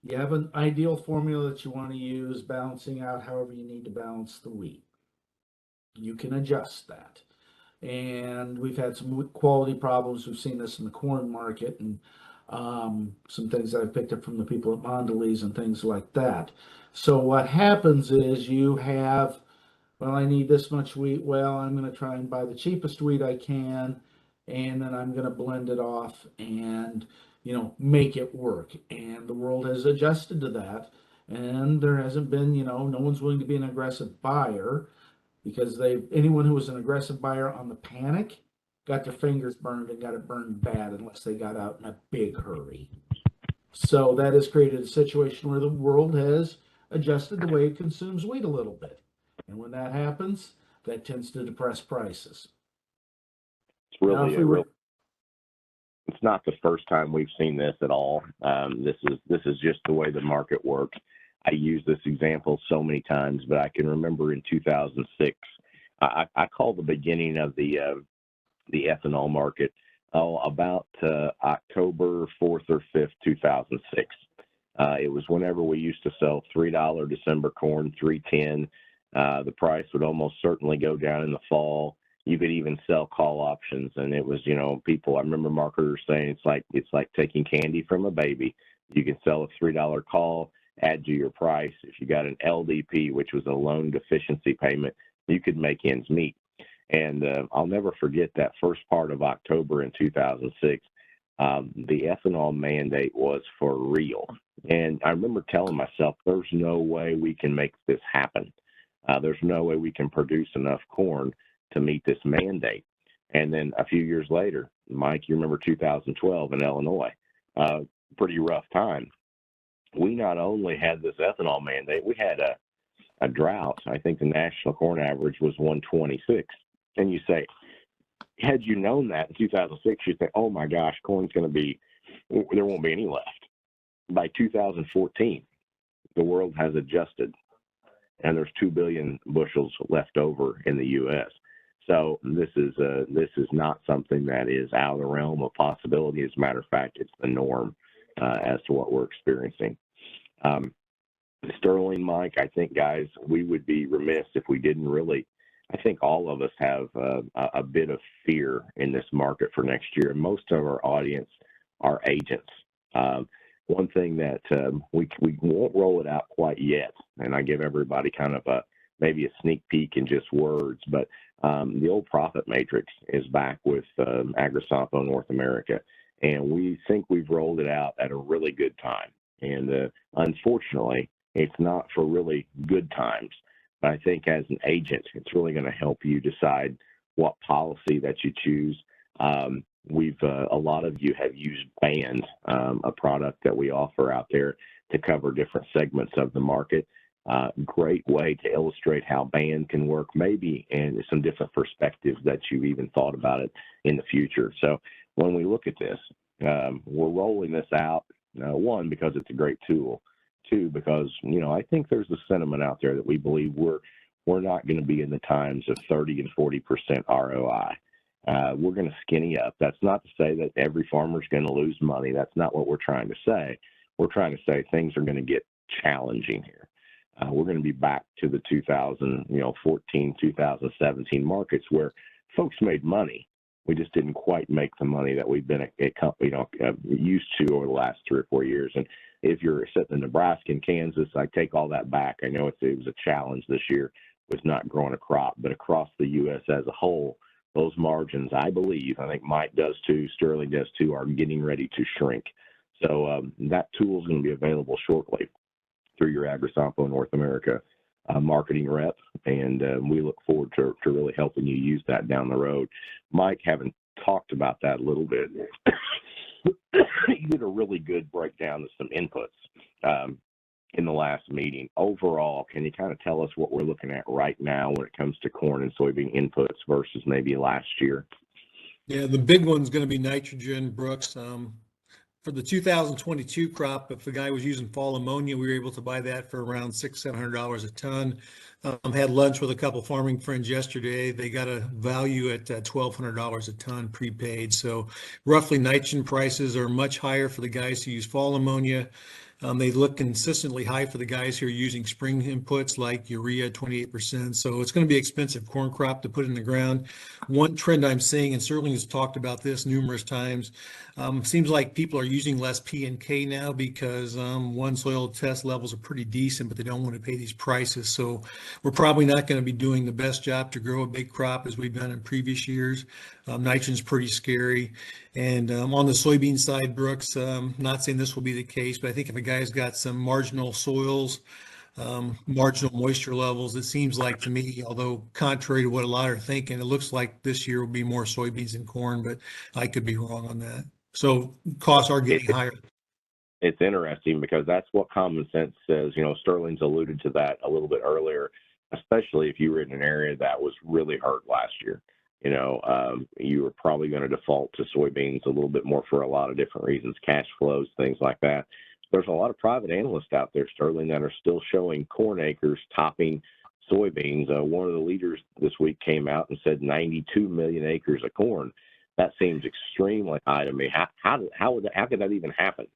you have an ideal formula that you want to use, balancing out however you need to balance the wheat. You can adjust that. And we've had some quality problems. We've seen this in the corn market, and some things that I picked up from the people at Mondelez and things like that. So what happens is you have, well, I need this much wheat. Well, I'm going to try and buy the cheapest wheat I can, and then I'm going to blend it off and, make it work. And the world has adjusted to that. And there hasn't been, no one's willing to be an aggressive buyer, because anyone who was an aggressive buyer on the panic got their fingers burned and got it burned bad unless they got out in a big hurry. So that has created a situation where the world has adjusted the way it consumes wheat a little bit. And when that happens, that tends to depress prices. It's really it's not the first time we've seen this at all. This is just the way the market works. I use this example so many times, but I can remember in 2006, I call the beginning of the ethanol market about October 4th or 5th, 2006. It was whenever we used to sell $3 December corn, $3.10. The price would almost certainly go down in the fall. You could even sell call options, and it was, people. I remember marketers saying it's like taking candy from a baby. You can sell a $3 call, add to your price. If you got an LDP, which was a loan deficiency payment, you could make ends meet. And I'll never forget that first part of October in 2006. The ethanol mandate was for real. And I remember telling myself, there's no way we can make this happen. There's no way we can produce enough corn to meet this mandate. And then a few years later, Mike, you remember 2012 in Illinois, pretty rough time. We not only had this ethanol mandate, we had a drought. I think the national corn average was 126. And you say, had you known that in 2006, you'd say, oh my gosh, corn's going to be, there won't be any left. By 2014, the world has adjusted, and there's 2 billion bushels left over in the U.S. So this is not something that is out of the realm of possibility. As a matter of fact, it's the norm as to what we're experiencing. Sterling, Mike, I think, guys, we would be remiss if we didn't really, I think all of us have a bit of fear in this market for next year. Most of our audience are agents. One thing that we won't roll it out quite yet, and I give everybody kind of maybe a sneak peek in just words, but the old profit matrix is back with AgriSompo North America, and we think we've rolled it out at a really good time. And unfortunately, it's not for really good times. But I think as an agent, it's really going to help you decide what policy that you choose. A lot of you have used Band, a product that we offer out there to cover different segments of the market. Great way to illustrate how Band can work, maybe, and some different perspectives that you even thought about it in the future. So when we look at this, we're rolling this out, one, because it's a great tool. Two, because, I think there's a sentiment out there that we believe we're not going to be in the times of 30 and 40% ROI. We're going to skinny up. That's not to say that every farmer is going to lose money. That's not what we're trying to say. We're trying to say things are going to get challenging here. we're going to be back to the 2014, 2017 markets where folks made money. We just didn't quite make the money that we've been used to over the last 3 or 4 years. And if you're sitting in Nebraska and Kansas, I take all that back. I know it was a challenge this year with not growing a crop, but across the U.S. as a whole, those margins, I believe, I think Mike does too, Sterling does too, are getting ready to shrink. So that tool is going to be available shortly through your AgriSompo North America marketing rep, and we look forward to really helping you use that down the road. Mike, having talked about that a little bit, you did a really good breakdown of some inputs in the last meeting. Overall, can you kind of tell us what we're looking at right now when it comes to corn and soybean inputs versus maybe last year? Yeah, the big one's going to be nitrogen, Brooks. For the 2022 crop, if the guy was using fall ammonia, we were able to buy that for around $600-700 a ton. Had lunch with a couple farming friends yesterday. They got a value at $1,200 a ton prepaid. So roughly nitrogen prices are much higher for the guys who use fall ammonia. They look consistently high for the guys who are using spring inputs like urea, 28%. So it's going to be expensive corn crop to put in the ground. One trend I'm seeing, and Sterling has talked about this numerous times, seems like people are using less P and K now because one, soil test levels are pretty decent, but they don't want to pay these prices. So we're probably not going to be doing the best job to grow a big crop as we've done in previous years. Nitrogen's pretty scary. And on the soybean side, Brooks, not saying this will be the case, but I think if a guy's got some marginal soils, marginal moisture levels, it seems like to me, although contrary to what a lot are thinking, it looks like this year will be more soybeans than corn, but I could be wrong on that. So costs are getting higher. It's interesting because that's what common sense says. Sterling's alluded to that a little bit earlier, especially if you were in an area that was really hurt last year. You were probably going to default to soybeans a little bit more for a lot of different reasons, cash flows, things like that. There's a lot of private analysts out there, Sterling, that are still showing corn acres topping soybeans. One of the leaders this week came out and said 92 million acres of corn. That seems extremely high to me. How could that even happen?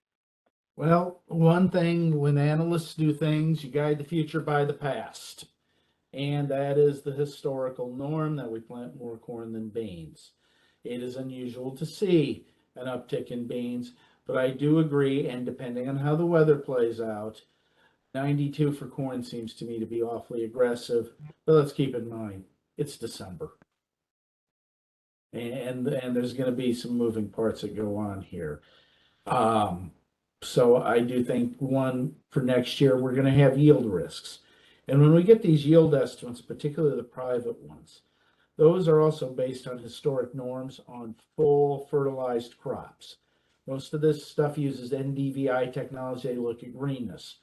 Well, one thing, when analysts do things, you guide the future by the past. And that is the historical norm that we plant more corn than beans. It is unusual to see an uptick in beans, but I do agree, and depending on how the weather plays out, 92 for corn seems to me to be awfully aggressive. But let's keep in mind, it's December. And there's going to be some moving parts that go on here. So I do think, one, for next year, we're going to have yield risks. And when we get these yield estimates, particularly the private ones, those are also based on historic norms on full fertilized crops. Most of this stuff uses NDVI technology. They look at greenness.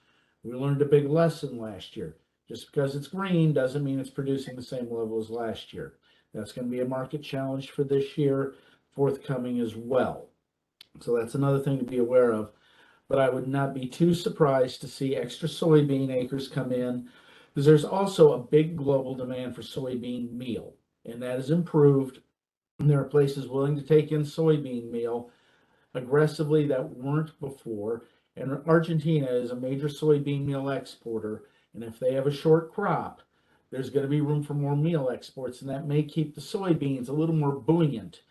We learned a big lesson last year. Just because it's green doesn't mean it's producing the same level as last year. That's going to be a market challenge for this year, forthcoming as well. So that's another thing to be aware of. But I would not be too surprised to see extra soybean acres come in, because there's also a big global demand for soybean meal, and that has improved. And there are places willing to take in soybean meal aggressively that weren't before. And Argentina is a major soybean meal exporter, and if they have a short crop, there's going to be room for more meal exports, and that may keep the soybeans a little more buoyant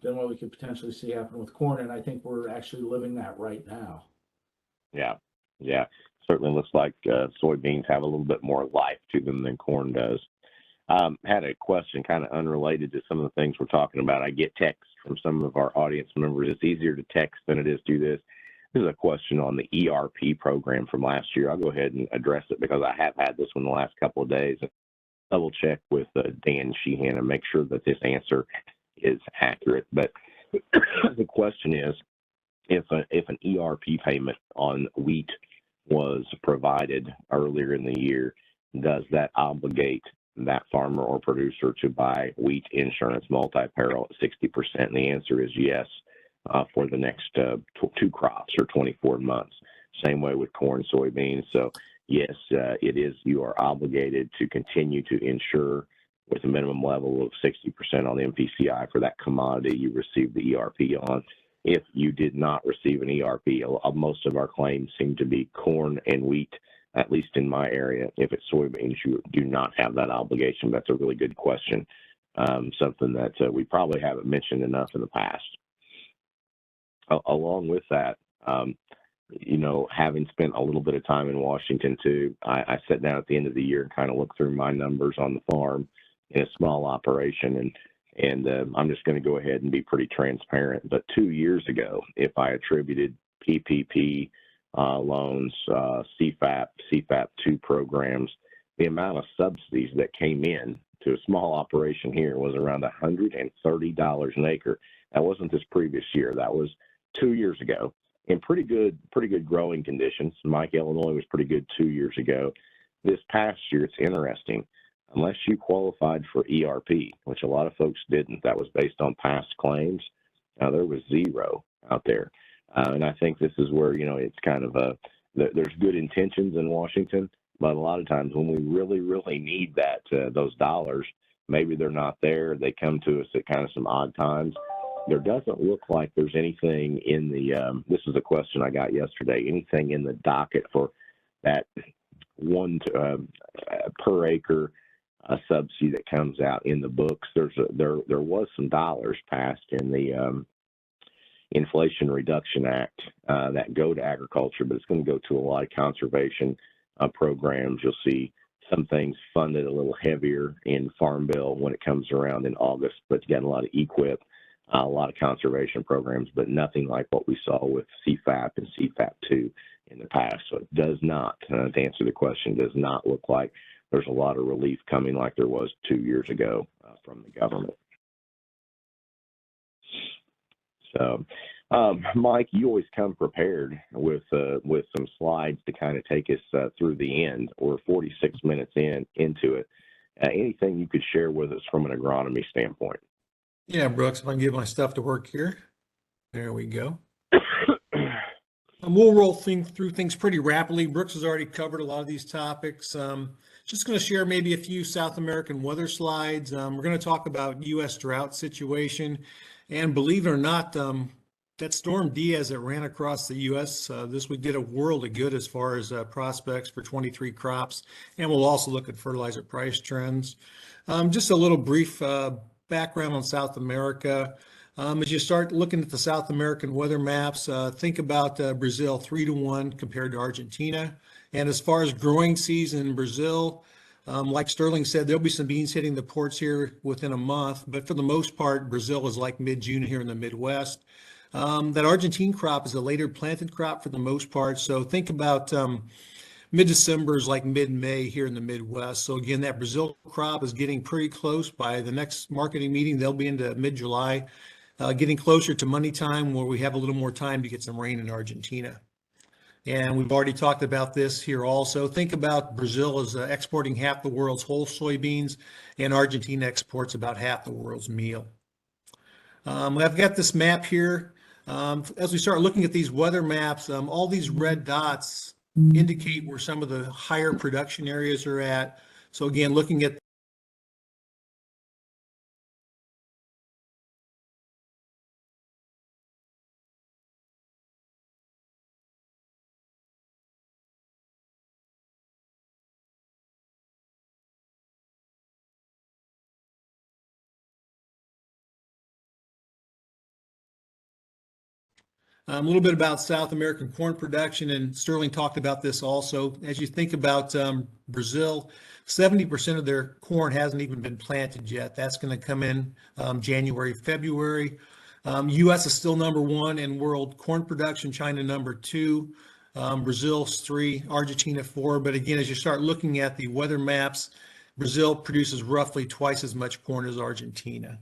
than what we could potentially see happen with corn. And I think we're actually living that right now. Yeah. Certainly looks like soybeans have a little bit more life to them than corn does. Had a question kind of unrelated to some of the things we're talking about. I get texts from some of our audience members. It's easier to text than it is to do this. This is a question on the ERP program from last year. I'll go ahead and address it because I have had this one the last couple of days. Double check with Dan Sheehan and make sure that this answer is accurate. But the question is, if an ERP payment on wheat was provided earlier in the year, does that obligate that farmer or producer to buy wheat insurance multi-peril at 60%? And the answer is yes, for the next two crops or 24 months. Same way with corn, soybeans. So yes, it is. You are obligated to continue to insure with a minimum level of 60% on the MPCI for that commodity you received the ERP on. If you did not receive an ERP, most of our claims seem to be corn and wheat at least in my area. If it's soybeans, you do not have that obligation. That's a really good question. Something that we probably haven't mentioned enough in the past. Along with that, having spent a little bit of time in Washington too, I sat down at the end of the year and kind of looked through my numbers on the farm in a small operation, and I'm just going to go ahead and be pretty transparent. But 2 years ago, if I attributed PPP loans, CFAP2 programs, the amount of subsidies that came in to a small operation here was around $130 an acre. That wasn't this previous year. That was 2 years ago, in pretty good growing conditions. Mike, Illinois was pretty good 2 years ago. This past year, it's interesting. Unless you qualified for ERP, which a lot of folks didn't, that was based on past claims. There was zero out there. And I think this is where, it's kind of there's good intentions in Washington, but a lot of times when we really, really need those dollars, maybe they're not there. They come to us at kind of some odd times. There doesn't look like there's anything in the, this is a question I got yesterday, anything in the docket for that one per acre subsidy that comes out in the books. There was some dollars passed in the Inflation Reduction Act that go to agriculture, but it's going to go to a lot of conservation programs. You'll see some things funded a little heavier in Farm Bill when it comes around in August, but you got a lot of EQIP, a lot of conservation programs, but nothing like what we saw with CFAP and CFAP2 in the past. So it does not, to answer the question, does not look like there's a lot of relief coming like there was 2 years ago from the government. So, Mike, you always come prepared with some slides to kind of take us through the end. We're 46 minutes into it. Anything you could share with us from an agronomy standpoint? Yeah, Brooks, if I can get my stuff to work here. There we go. We'll roll through things pretty rapidly. Brooks has already covered a lot of these topics. Just going to share maybe a few South American weather slides. We're going to talk about U.S. drought situation. And believe it or not, that storm Diaz that ran across the U.S. This week did a world of good as far as prospects for 23 crops. And we'll also look at fertilizer price trends. Just a little brief background on South America. As you start looking at the South American weather maps, think about Brazil 3-1 compared to Argentina. And as far as growing season in Brazil, like Sterling said, there'll be some beans hitting the ports here within a month. But for the most part, Brazil is like mid-June here in the Midwest. That Argentine crop is a later planted crop for the most part. So think about mid-December is like mid-May here in the Midwest. So again, that Brazil crop is getting pretty close. By the next marketing meeting, they'll be into mid-July, getting closer to money time where we have a little more time to get some rain in Argentina. And we've already talked about this here also. Think about Brazil as exporting half the world's whole soybeans, and Argentina exports about half the world's meal. I've got this map here. As we start looking at these weather maps, all these red dots indicate where some of the higher production areas are at. So again, looking at a little bit about South American corn production, and Sterling talked about this also. As you think about Brazil, 70% of their corn hasn't even been planted yet. That's going to come in January, February. U.S. is still number one in world corn production, China number two, Brazil's three, Argentina four. But again, as you start looking at the weather maps, Brazil produces roughly twice as much corn as Argentina.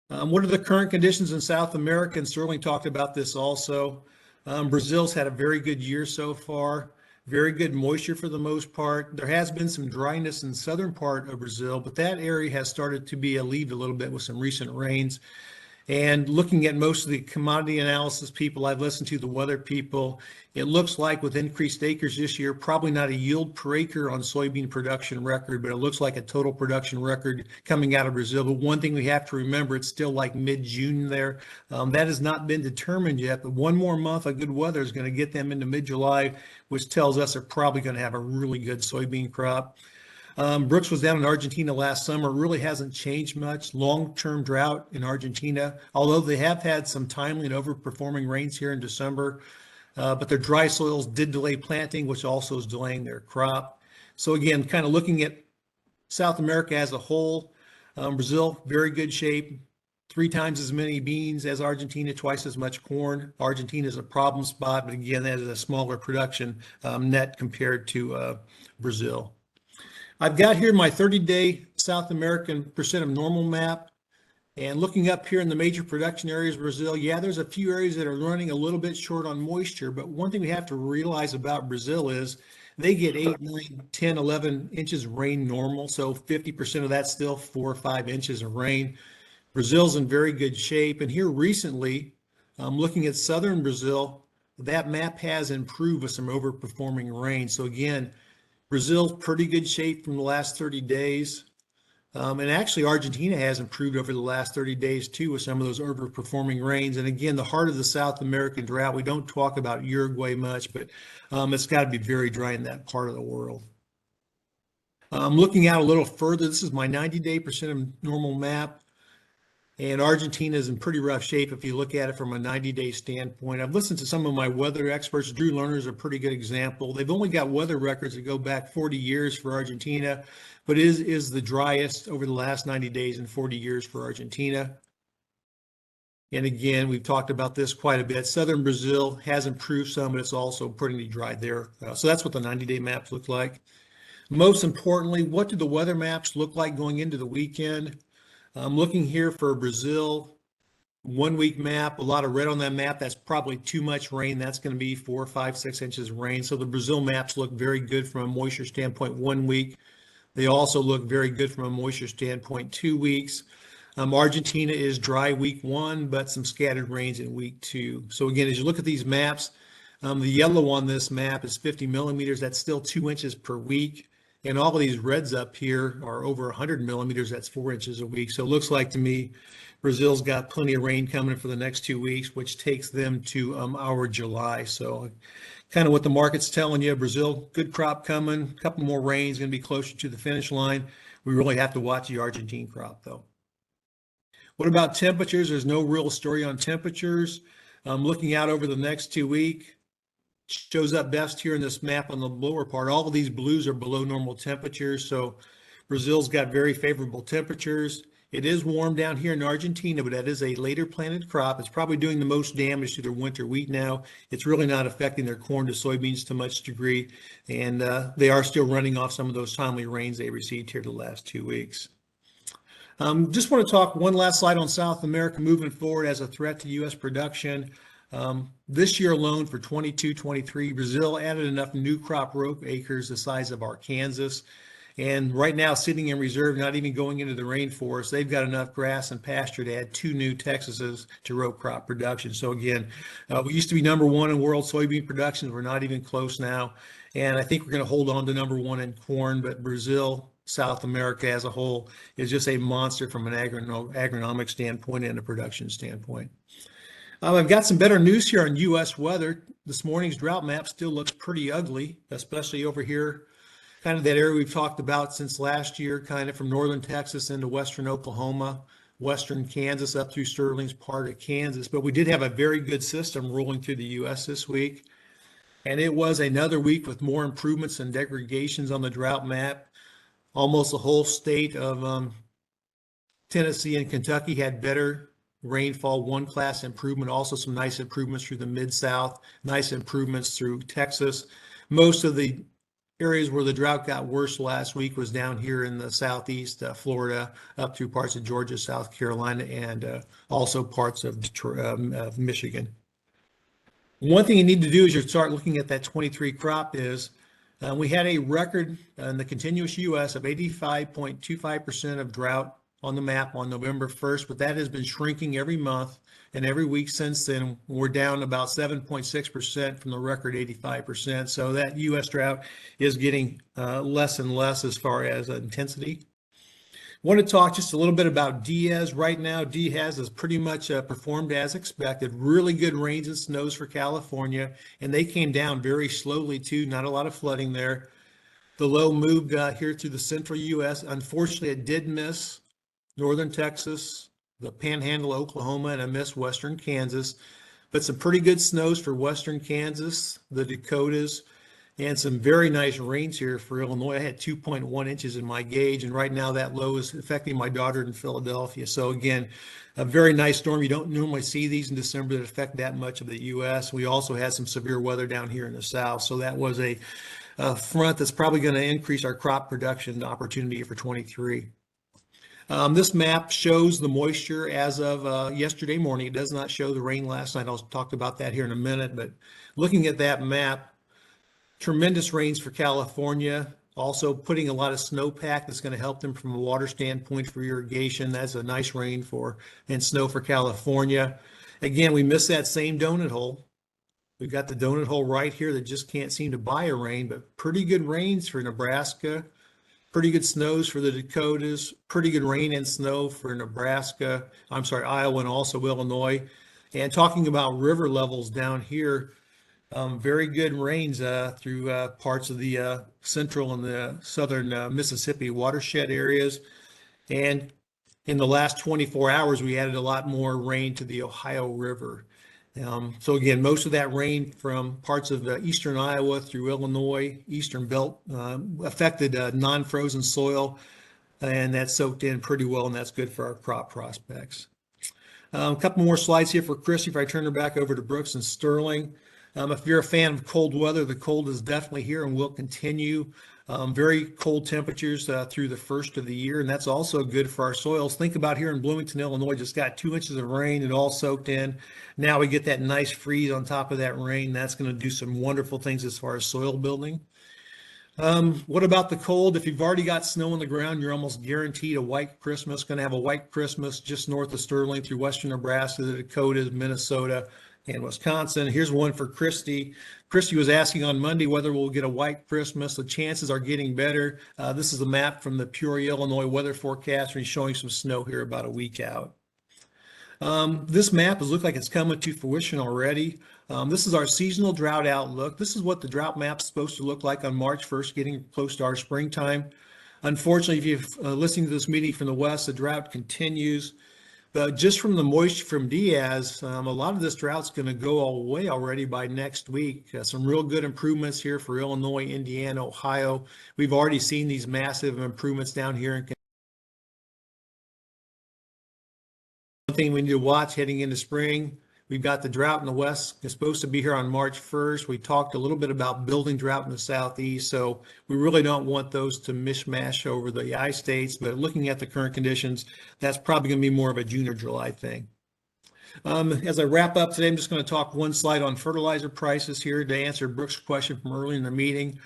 What are the current conditions in South America? And Sterling talked about this also. Brazil's had a very good year so far, very good moisture for the most part. There has been some dryness in the southern part of Brazil, but that area has started to be alleviated a little bit with some recent rains. And looking at most of the commodity analysis people I've listened to, the weather people, it looks like with increased acres this year, probably not a yield per acre on soybean production record, but it looks like a total production record coming out of Brazil. But one thing we have to remember, it's still like mid-June there. That has not been determined yet, but one more month of good weather is going to get them into mid-July, which tells us they're probably going to have a really good soybean crop. Brooks was down in Argentina last summer. It really hasn't changed much. Long-term drought in Argentina, although they have had some timely and overperforming rains here in December, but their dry soils did delay planting, which also is delaying their crop. So again, kind of looking at South America as a whole, Brazil, very good shape. 3 times as many beans as Argentina, twice as much corn. Argentina is a problem spot, but again, that is a smaller production net compared to Brazil. I've got here my 30-day South American percent of normal map. And looking up here in the major production areas of Brazil, yeah, there's a few areas that are running a little bit short on moisture. But one thing we have to realize about Brazil is they get 8, 9, 10, 11 inches of rain normal. So 50% of that's still 4 or 5 inches of rain. Brazil's in very good shape. And here recently, looking at southern Brazil, that map has improved with some overperforming rain. So again, Brazil's pretty good shape from the last 30 days. And actually, Argentina has improved over the last 30 days too with some of those overperforming rains. And again, the heart of the South American drought, we don't talk about Uruguay much, but it's got to be very dry in that part of the world. Looking out a little further, this is my 90-day percent of normal map. And Argentina is in pretty rough shape if you look at it from a 90-day standpoint. I've listened to some of my weather experts. Drew Lerner is a pretty good example. They've only got weather records that go back 40 years for Argentina, but is the driest over the last 90 days in 40 years for Argentina. And again, we've talked about this quite a bit. Southern Brazil has improved some, but it's also pretty dry there. So that's what the 90-day maps look like. Most importantly, what do the weather maps look like going into the weekend? I'm looking here for Brazil, 1 week map, a lot of red on that map. That's probably too much rain. That's going to be 4, 5, 6 inches of rain. So the Brazil maps look very good from a moisture standpoint 1 week. They also look very good from a moisture standpoint 2 weeks. Argentina is dry week 1, but some scattered rains in week 2. So again, as you look at these maps, the yellow on this map is 50 millimeters. That's still 2 inches per week. And all of these reds up here are over 100 millimeters. That's 4 inches a week. So it looks like to me, Brazil's got plenty of rain coming for the next 2 weeks, which takes them to our July. So kind of what the market's telling you, Brazil, good crop coming, a couple more rains, going to be closer to the finish line. We really have to watch the Argentine crop, though. What about temperatures? There's no real story on temperatures. Looking out over the next 2 weeks, shows up best here in this map on the lower part. All of these blues are below normal temperatures. So Brazil's got very favorable temperatures. It is warm down here in Argentina, but that is a later planted crop. It's probably doing the most damage to their winter wheat now. It's really not affecting their corn to soybeans to much degree. And they are still running off some of those timely rains they received here the last 2 weeks. Just want to talk one last slide on South America moving forward as a threat to U.S. production. This year alone for 22-23, Brazil added enough new crop row acres the size of Arkansas. And right now, sitting in reserve, not even going into the rainforest, they've got enough grass and pasture to add 2 new Texases to row crop production. So again, we used to be #1 in world soybean production. We're not even close now. And I think we're going to hold on to #1 in corn, but Brazil, South America as a whole, is just a monster from an agronomic standpoint and a production standpoint. I've got some better news here on U.S. weather. This morning's drought map still looks pretty ugly, especially over here, kind of that area we've talked about since last year, kind of from northern Texas into western Oklahoma, western Kansas up through Sterling's part of Kansas. But we did have a very good system rolling through the U.S. this week. And it was another week with more improvements and degradations on the drought map. Almost the whole state of Tennessee and Kentucky had better rainfall, 1 class improvement, also some nice improvements through the Mid-South, nice improvements through Texas. Most of the areas where the drought got worse last week was down here in the southeast, Florida, up through parts of Georgia, South Carolina, and also parts of Detroit, Michigan. One thing you need to do as you start looking at that 23 crop is we had a record in the continuous U.S. of 85.25% of drought on the map on November 1st, but that has been shrinking every month and every week since then. We're down about 7.6% from the record 85%. So that U.S. drought is getting less and less as far as intensity. Want to talk just a little bit about Diaz right now. Diaz has pretty much performed as expected. Really good rains and snows for California, and they came down very slowly too. Not a lot of flooding there. The low moved here through the central U.S. Unfortunately, it did miss northern Texas, the Panhandle, Oklahoma, and it missed western Kansas. But some pretty good snows for western Kansas, the Dakotas, and some very nice rains here for Illinois. I had 2.1 inches in my gauge, and right now that low is affecting my daughter in Philadelphia. So again, a very nice storm. You don't normally see these in December that affect that much of the U.S. We also had some severe weather down here in the south. So that was a front that's probably going to increase our crop production opportunity for 23. This map shows the moisture as of yesterday morning. It does not show the rain last night. I'll talk about that here in a minute. But looking at that map, tremendous rains for California, also putting a lot of snowpack that's going to help them from a water standpoint for irrigation. That's a nice rain and snow for California. Again, we missed that same donut hole. We've got the donut hole right here that just can't seem to buy a rain, but pretty good rains for Nebraska, pretty good snows for the Dakotas, pretty good rain and snow for Iowa, and also Illinois. And talking about river levels down here, very good rains through parts of the central and the southern Mississippi watershed areas. And in the last 24 hours, we added a lot more rain to the Ohio River. So again, most of that rain from parts of eastern Iowa through Illinois, eastern belt, affected non-frozen soil, and that soaked in pretty well, and that's good for our crop prospects. A couple more slides here for Christy if I turn her back over to Brooks and Sterling. If you're a fan of cold weather, the cold is definitely here and will continue. Very cold temperatures through the first of the year, and that's also good for our soils. Think about here in Bloomington, Illinois, just got 2 inches of rain, it all soaked in. Now we get that nice freeze on top of that rain. That's going to do some wonderful things as far as soil building. What about the cold? If you've already got snow on the ground, you're almost guaranteed a white Christmas. Going to have a white Christmas just north of Sterling through western Nebraska, the Dakotas, Minnesota, and Wisconsin. Here's one for Christy. Christy was asking on Monday whether we'll get a white Christmas. The chances are getting better. This is a map from the Peoria, Illinois weather forecast, and he's showing some snow here about a week out. This map has looked like it's coming to fruition already. This is our seasonal drought outlook. This is what the drought map's supposed to look like on March 1st, getting close to our springtime. Unfortunately, if you're listening to this meeting from the west, the drought continues. But just from the moisture from Diaz, a lot of this drought's going to go away already by next week. Some real good improvements here for Illinois, Indiana, Ohio. We've already seen these massive improvements down here in One thing we need to watch heading into spring, we've got the drought in the west. It's supposed to be here on March 1st. We talked a little bit about building drought in the southeast, so we really don't want those to mishmash over the I-states, but looking at the current conditions, that's probably going to be more of a June or July thing. As I wrap up today, I'm just going to talk one slide on fertilizer prices here to answer Brooks' question from earlier in the meeting.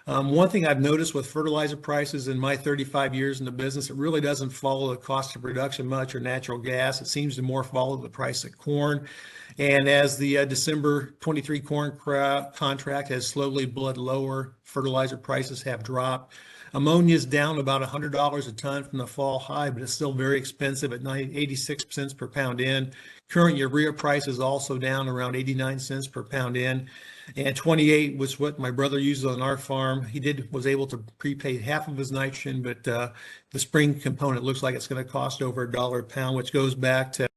One thing I've noticed with fertilizer prices in my 35 years in the business, it really doesn't follow the cost of production much or natural gas. It seems to more follow the price of corn. And as the December 23 corn contract has slowly bled lower, fertilizer prices have dropped. Ammonia is down about $100 a ton from the fall high, but it's still very expensive at 86 cents per pound in. Current urea price is also down around 89 cents per pound in. And 28 was what my brother uses on our farm. He was able to prepay half of his nitrogen, but the spring component looks like it's going to cost over $1 a pound, which goes back to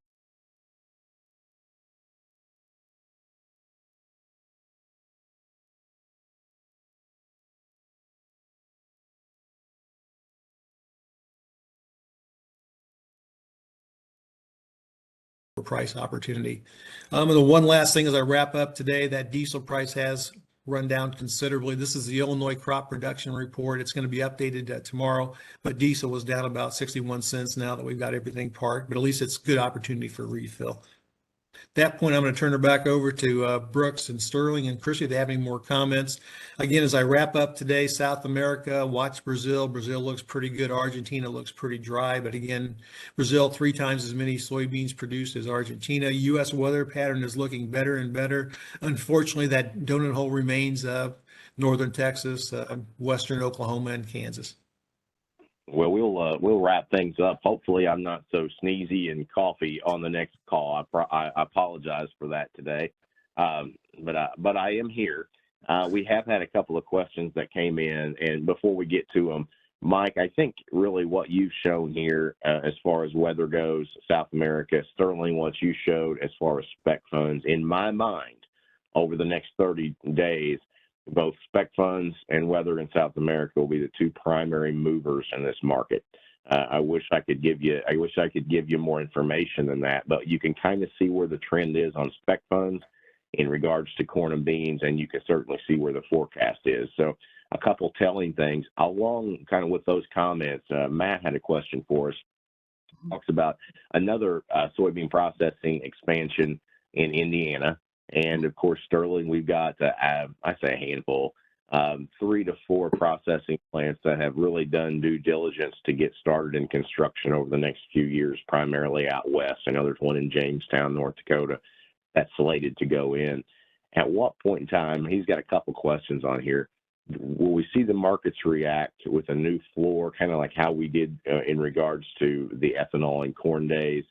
price opportunity. And the one last thing as I wrap up today, that diesel price has run down considerably. This is the Illinois crop production report. It's going to be updated tomorrow, but diesel was down about 61 cents now that we've got everything parked, but at least it's a good opportunity for refill. that point, I'm going to turn it back over to Brooks and Sterling and Chrissy if they have any more comments. Again, as I wrap up today, South America, watch Brazil. Brazil looks pretty good. Argentina looks pretty dry. But again, Brazil 3 times as many soybeans produced as Argentina. U.S. weather pattern is looking better and better. Unfortunately, that donut hole remains northern Texas, western Oklahoma, and Kansas. Well, we'll wrap things up. Hopefully, I'm not so sneezy and coughy on the next call. I apologize for that today, but I am here. We have had a couple of questions that came in, and before we get to them, Mike, I think really what you've shown here as far as weather goes, South America, Sterling, what you showed as far as spec funds, in my mind, over the next 30 days. Both spec funds and weather in South America will be the 2 primary movers in this market. I wish I could give you more information than that, but you can kind of see where the trend is on spec funds in regards to corn and beans, and you can certainly see where the forecast is. So a couple telling things along kind of with those comments. Matt had a question for us. Talks about another soybean processing expansion in Indiana. And of course, Sterling, we've got, I say a handful, 3 to 4 processing plants that have really done due diligence to get started in construction over the next few years, primarily out west. I know there's one in Jamestown, North Dakota, that's slated to go in. At what point in time, he's got a couple questions on here. Will we see the markets react with a new floor, kind of like how we did in regards to the ethanol and corn days?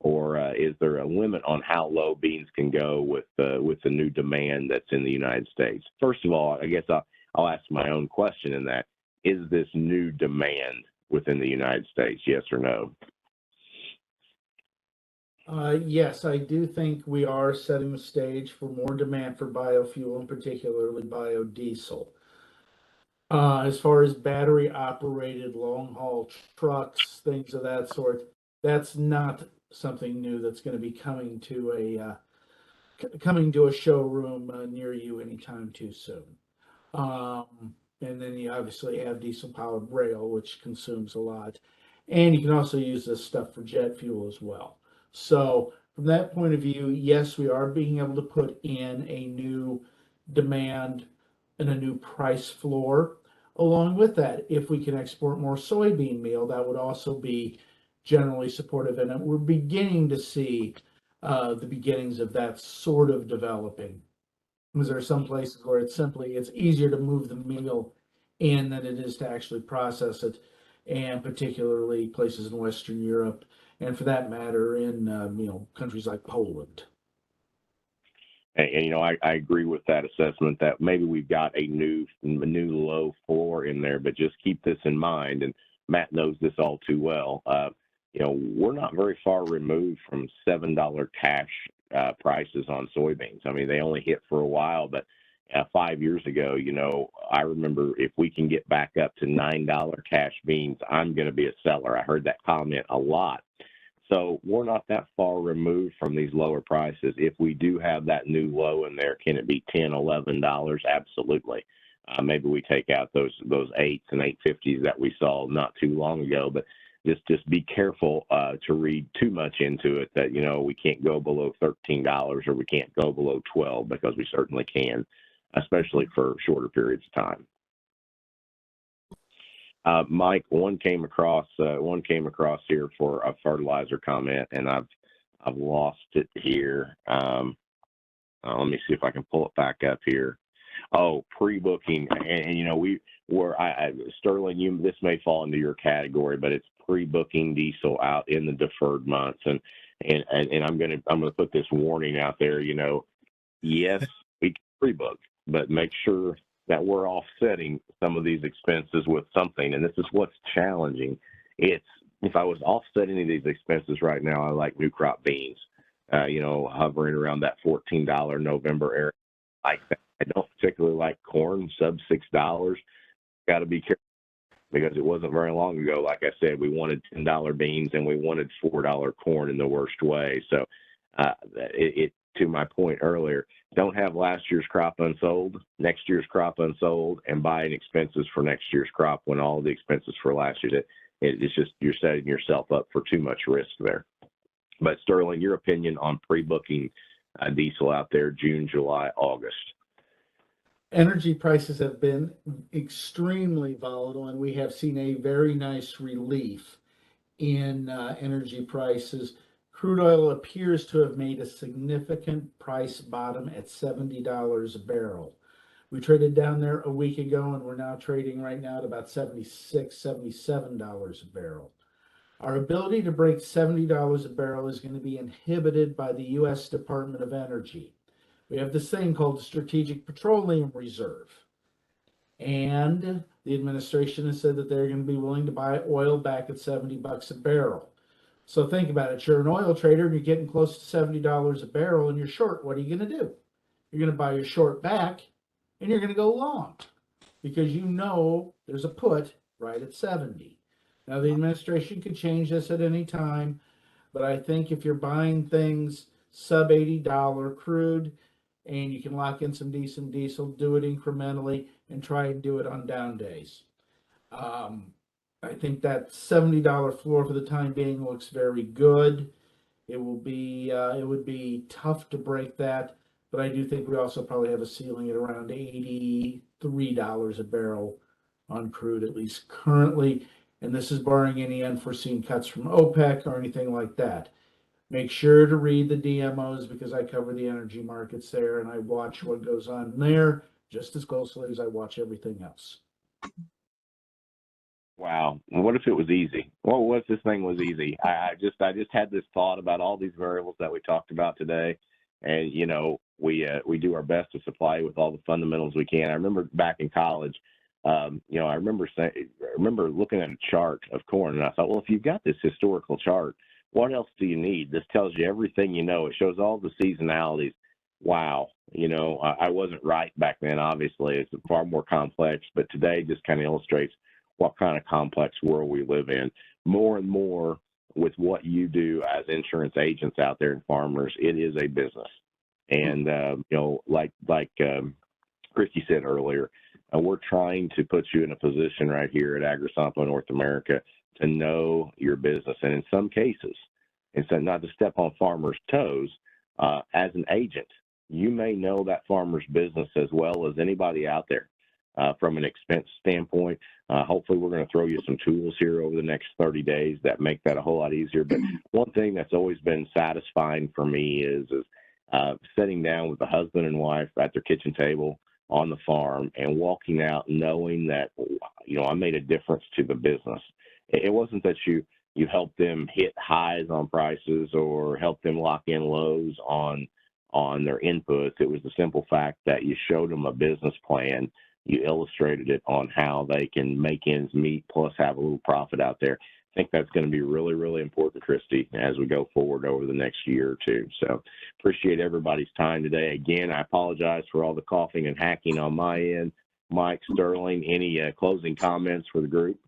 Or is there a limit on how low beans can go with the new demand that's in the United States? First of all, I guess I'll ask my own question in that. Is this new demand within the United States, yes or no? Yes, I do think we are setting the stage for more demand for biofuel, and particularly biodiesel. As far as battery operated long haul trucks, things of that sort, that's not something new that's going to be coming to a showroom near you anytime too soon. And then you obviously have diesel powered rail, which consumes a lot, and you can also use this stuff for jet fuel as well. So from that point of view, yes, we are being able to put in a new demand and a new price floor. Along with that, if we can export more soybean meal, that would also be generally supportive, and we're beginning to see the beginnings of that sort of developing. Because there are some places where it's easier to move the meal in than it is to actually process it, and particularly places in Western Europe, and for that matter, in countries like Poland. And I agree with that assessment that maybe we've got a new low floor in there, but just keep this in mind, and Matt knows this all too well. We're not very far removed from $7 cash prices on soybeans. I mean, they only hit for a while, but 5 years ago, I remember if we can get back up to $9 cash beans, I'm going to be a seller. I heard that comment a lot. So we're not that far removed from these lower prices. If we do have that new low in there, can it be $10, $11? Absolutely. Maybe we take out those 8s and 850s that we saw not too long ago, but just be careful to read too much into it that, we can't go below $13 or we can't go below 12, because we certainly can, especially for shorter periods of time. Mike, one came across here for a fertilizer comment, and I've lost it here. Let me see if I can pull it back up here. Oh, pre-booking, and we were Sterling. This may fall into your category, but it's pre-booking diesel out in the deferred months, and I'm gonna put this warning out there. Yes, we can pre-book, but make sure that we're offsetting some of these expenses with something, and this is what's challenging. If I was offsetting any of these expenses right now, I like new crop beans, hovering around that $14 November area. I don't particularly like corn, sub $6. Got to be careful, because it wasn't very long ago, like I said, we wanted $10 beans and we wanted $4 corn in the worst way. So to my point earlier, don't have last year's crop unsold, next year's crop unsold, and buying expenses for next year's crop when all the expenses for last year, it's just, you're setting yourself up for too much risk there. But Sterling, your opinion on pre-booking diesel out there, June, July, August. Energy prices have been extremely volatile, and we have seen a very nice relief in energy prices. Crude oil appears to have made a significant price bottom at $70 a barrel. We traded down there a week ago, and we're now trading right now at about $76, $77 a barrel. Our ability to break $70 a barrel is going to be inhibited by the U.S. Department of Energy. We have this thing called the Strategic Petroleum Reserve. And the administration has said that they're going to be willing to buy oil back at $70 a barrel. So think about it. You're an oil trader and you're getting close to $70 a barrel and you're short. What are you going to do? You're going to buy your short back and you're going to go long because you know there's a put right at 70. Now, the administration could change this at any time, but I think if you're buying things sub $80 crude and you can lock in some decent diesel, do it incrementally and try and do it on down days. I think that $70 floor for the time being looks very good. It would be tough to break that, but I do think we also probably have a ceiling at around $83 a barrel on crude, at least currently. And this is barring any unforeseen cuts from OPEC or anything like that. Make sure to read the DMOs because I cover the energy markets there and I watch what goes on there just as closely as I watch everything else. Wow. What if it was easy? Well, what if this thing was easy? I just had this thought about all these variables that we talked about today. And, you know, we do our best to supply with all the fundamentals we can. I remember back in college, you know, I remember looking at a chart of corn and I thought, well, if you've got this historical chart, what else do you need? This tells you everything you know. It shows all the seasonalities. Wow. You know, I wasn't right back then, obviously. It's far more complex, but today just kind of illustrates what kind of complex world we live in. More and more with what you do as insurance agents out there and farmers, it is a business. And, you know, like Christy said earlier, we're trying to put you in a position right here at AgriSompo North America to know your business. And in some cases, and so not to step on farmers' toes, as an agent, you may know that farmer's business as well as anybody out there. From an expense standpoint, hopefully we're going to throw you some tools here over the next 30 days that make that a whole lot easier. But one thing that's always been satisfying for me is sitting down with the husband and wife at their kitchen table on the farm and walking out knowing that, you know, I made a difference to the business. It wasn't that you helped them hit highs on prices or helped them lock in lows on their inputs. It was the simple fact that you showed them a business plan. You illustrated it on how they can make ends meet plus have a little profit out there. I think that's going to be really, really important, Christy, as we go forward over the next year or two. So appreciate everybody's time today. Again, I apologize for all the coughing and hacking on my end. Mike, Sterling, any closing comments for the group?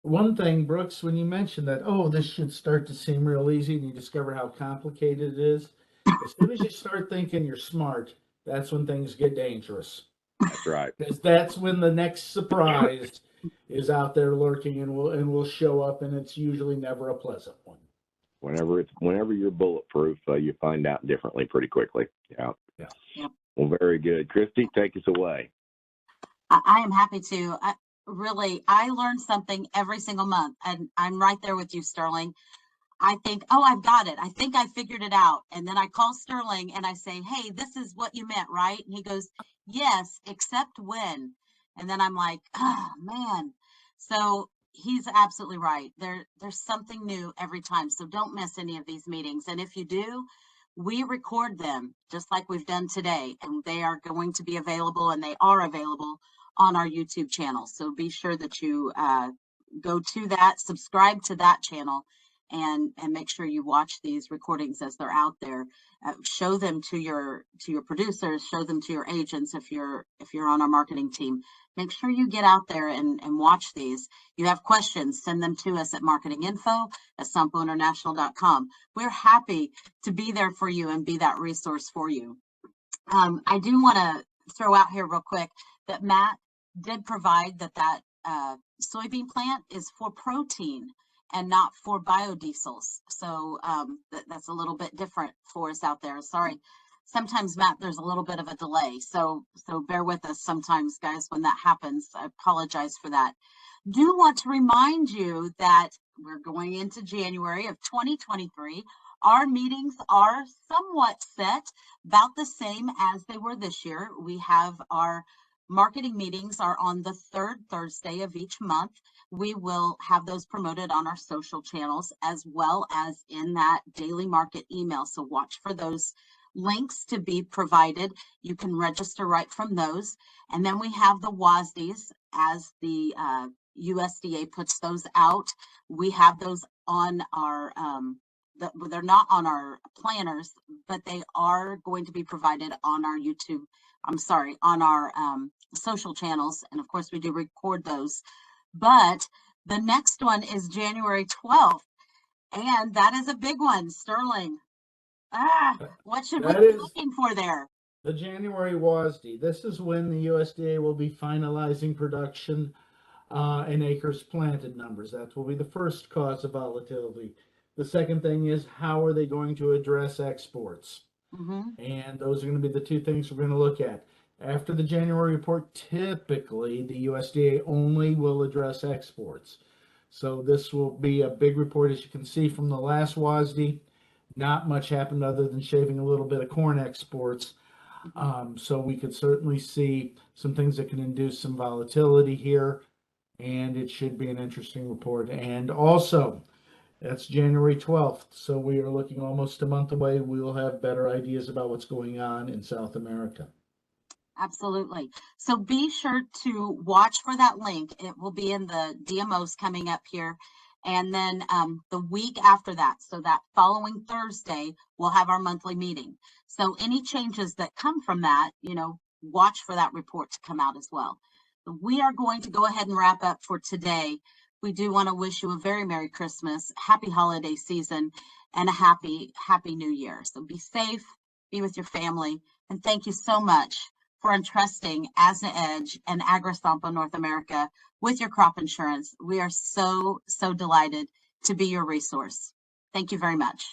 One thing, Brooks, when you mentioned that, oh, this should start to seem real easy and you discover how complicated it is, as soon as you start thinking you're smart, that's when things get dangerous. That's right. Because that's when the next surprise is out there lurking and will show up, and it's usually never a pleasant one. Whenever you're bulletproof, you find out differently pretty quickly. Yeah. Yep. Well, very good. Christy, take us away. I am happy to. I learn something every single month, and I'm right there with you, Sterling. I think, oh, I've got it. I think I figured it out. And then I call Sterling and I say, hey, this is what you meant, right? And he goes, yes, except when. And then I'm like, oh, man. So he's absolutely right. There's something new every time. So don't miss any of these meetings. And if you do, we record them just like we've done today. And they are going to be available, and they are available on our YouTube channel. So be sure that you go to that, subscribe to that channel, and make sure you watch these recordings as they're out there. Show them to your producers, show them to your agents if you're on our marketing team. Make sure you get out there and watch these. You have questions, send them to us at marketinginfo@sompointernational.com. We're happy to be there for you and be that resource for you. I do want to throw out here real quick that Matt did provide that soybean plant is for protein and not for biodiesels. So that's a little bit different for us out there. Sorry, sometimes, Matt, there's a little bit of a delay. So bear with us sometimes, guys, when that happens. I apologize for that. Do want to remind you that we're going into January of 2023. Our meetings are somewhat set, about the same as they were this year. We have our marketing meetings are on the third Thursday of each month. We will have those promoted on our social channels as well as in that daily market email. So watch for those links to be provided. You can register right from those. And then we have the WASDs as the USDA puts those out. We have those on our they're not on our planners, but they are going to be provided on our YouTube. I'm sorry, on our social channels. And of course, we do record those. But the next one is January 12th. And that is a big one, Sterling. What should we be looking for there? The January WASD. This is when the USDA will be finalizing production and acres planted numbers. That will be the first cause of volatility. The second thing is, how are they going to address exports? And those are going to be the two things we're going to look at. After the January report, typically the USDA only will address exports. So this will be a big report. As you can see from the last WASD, not much happened other than shaving a little bit of corn exports. So we could certainly see some things that can induce some volatility here, and it should be an interesting report. And also, that's January 12th. So we are looking almost a month away. We will have better ideas about what's going on in South America. Absolutely. So be sure to watch for that link. It will be in the DMOs coming up here. And then the week after that, so that following Thursday, we'll have our monthly meeting. So any changes that come from that, watch for that report to come out as well. We are going to go ahead and wrap up for today. We do want to wish you a very Merry Christmas, happy holiday season, and a happy New Year. So be safe, be with your family, and thank you so much for entrusting ASNA Edge and AgriSompo North America with your crop insurance. We are so delighted to be your resource. Thank you very much.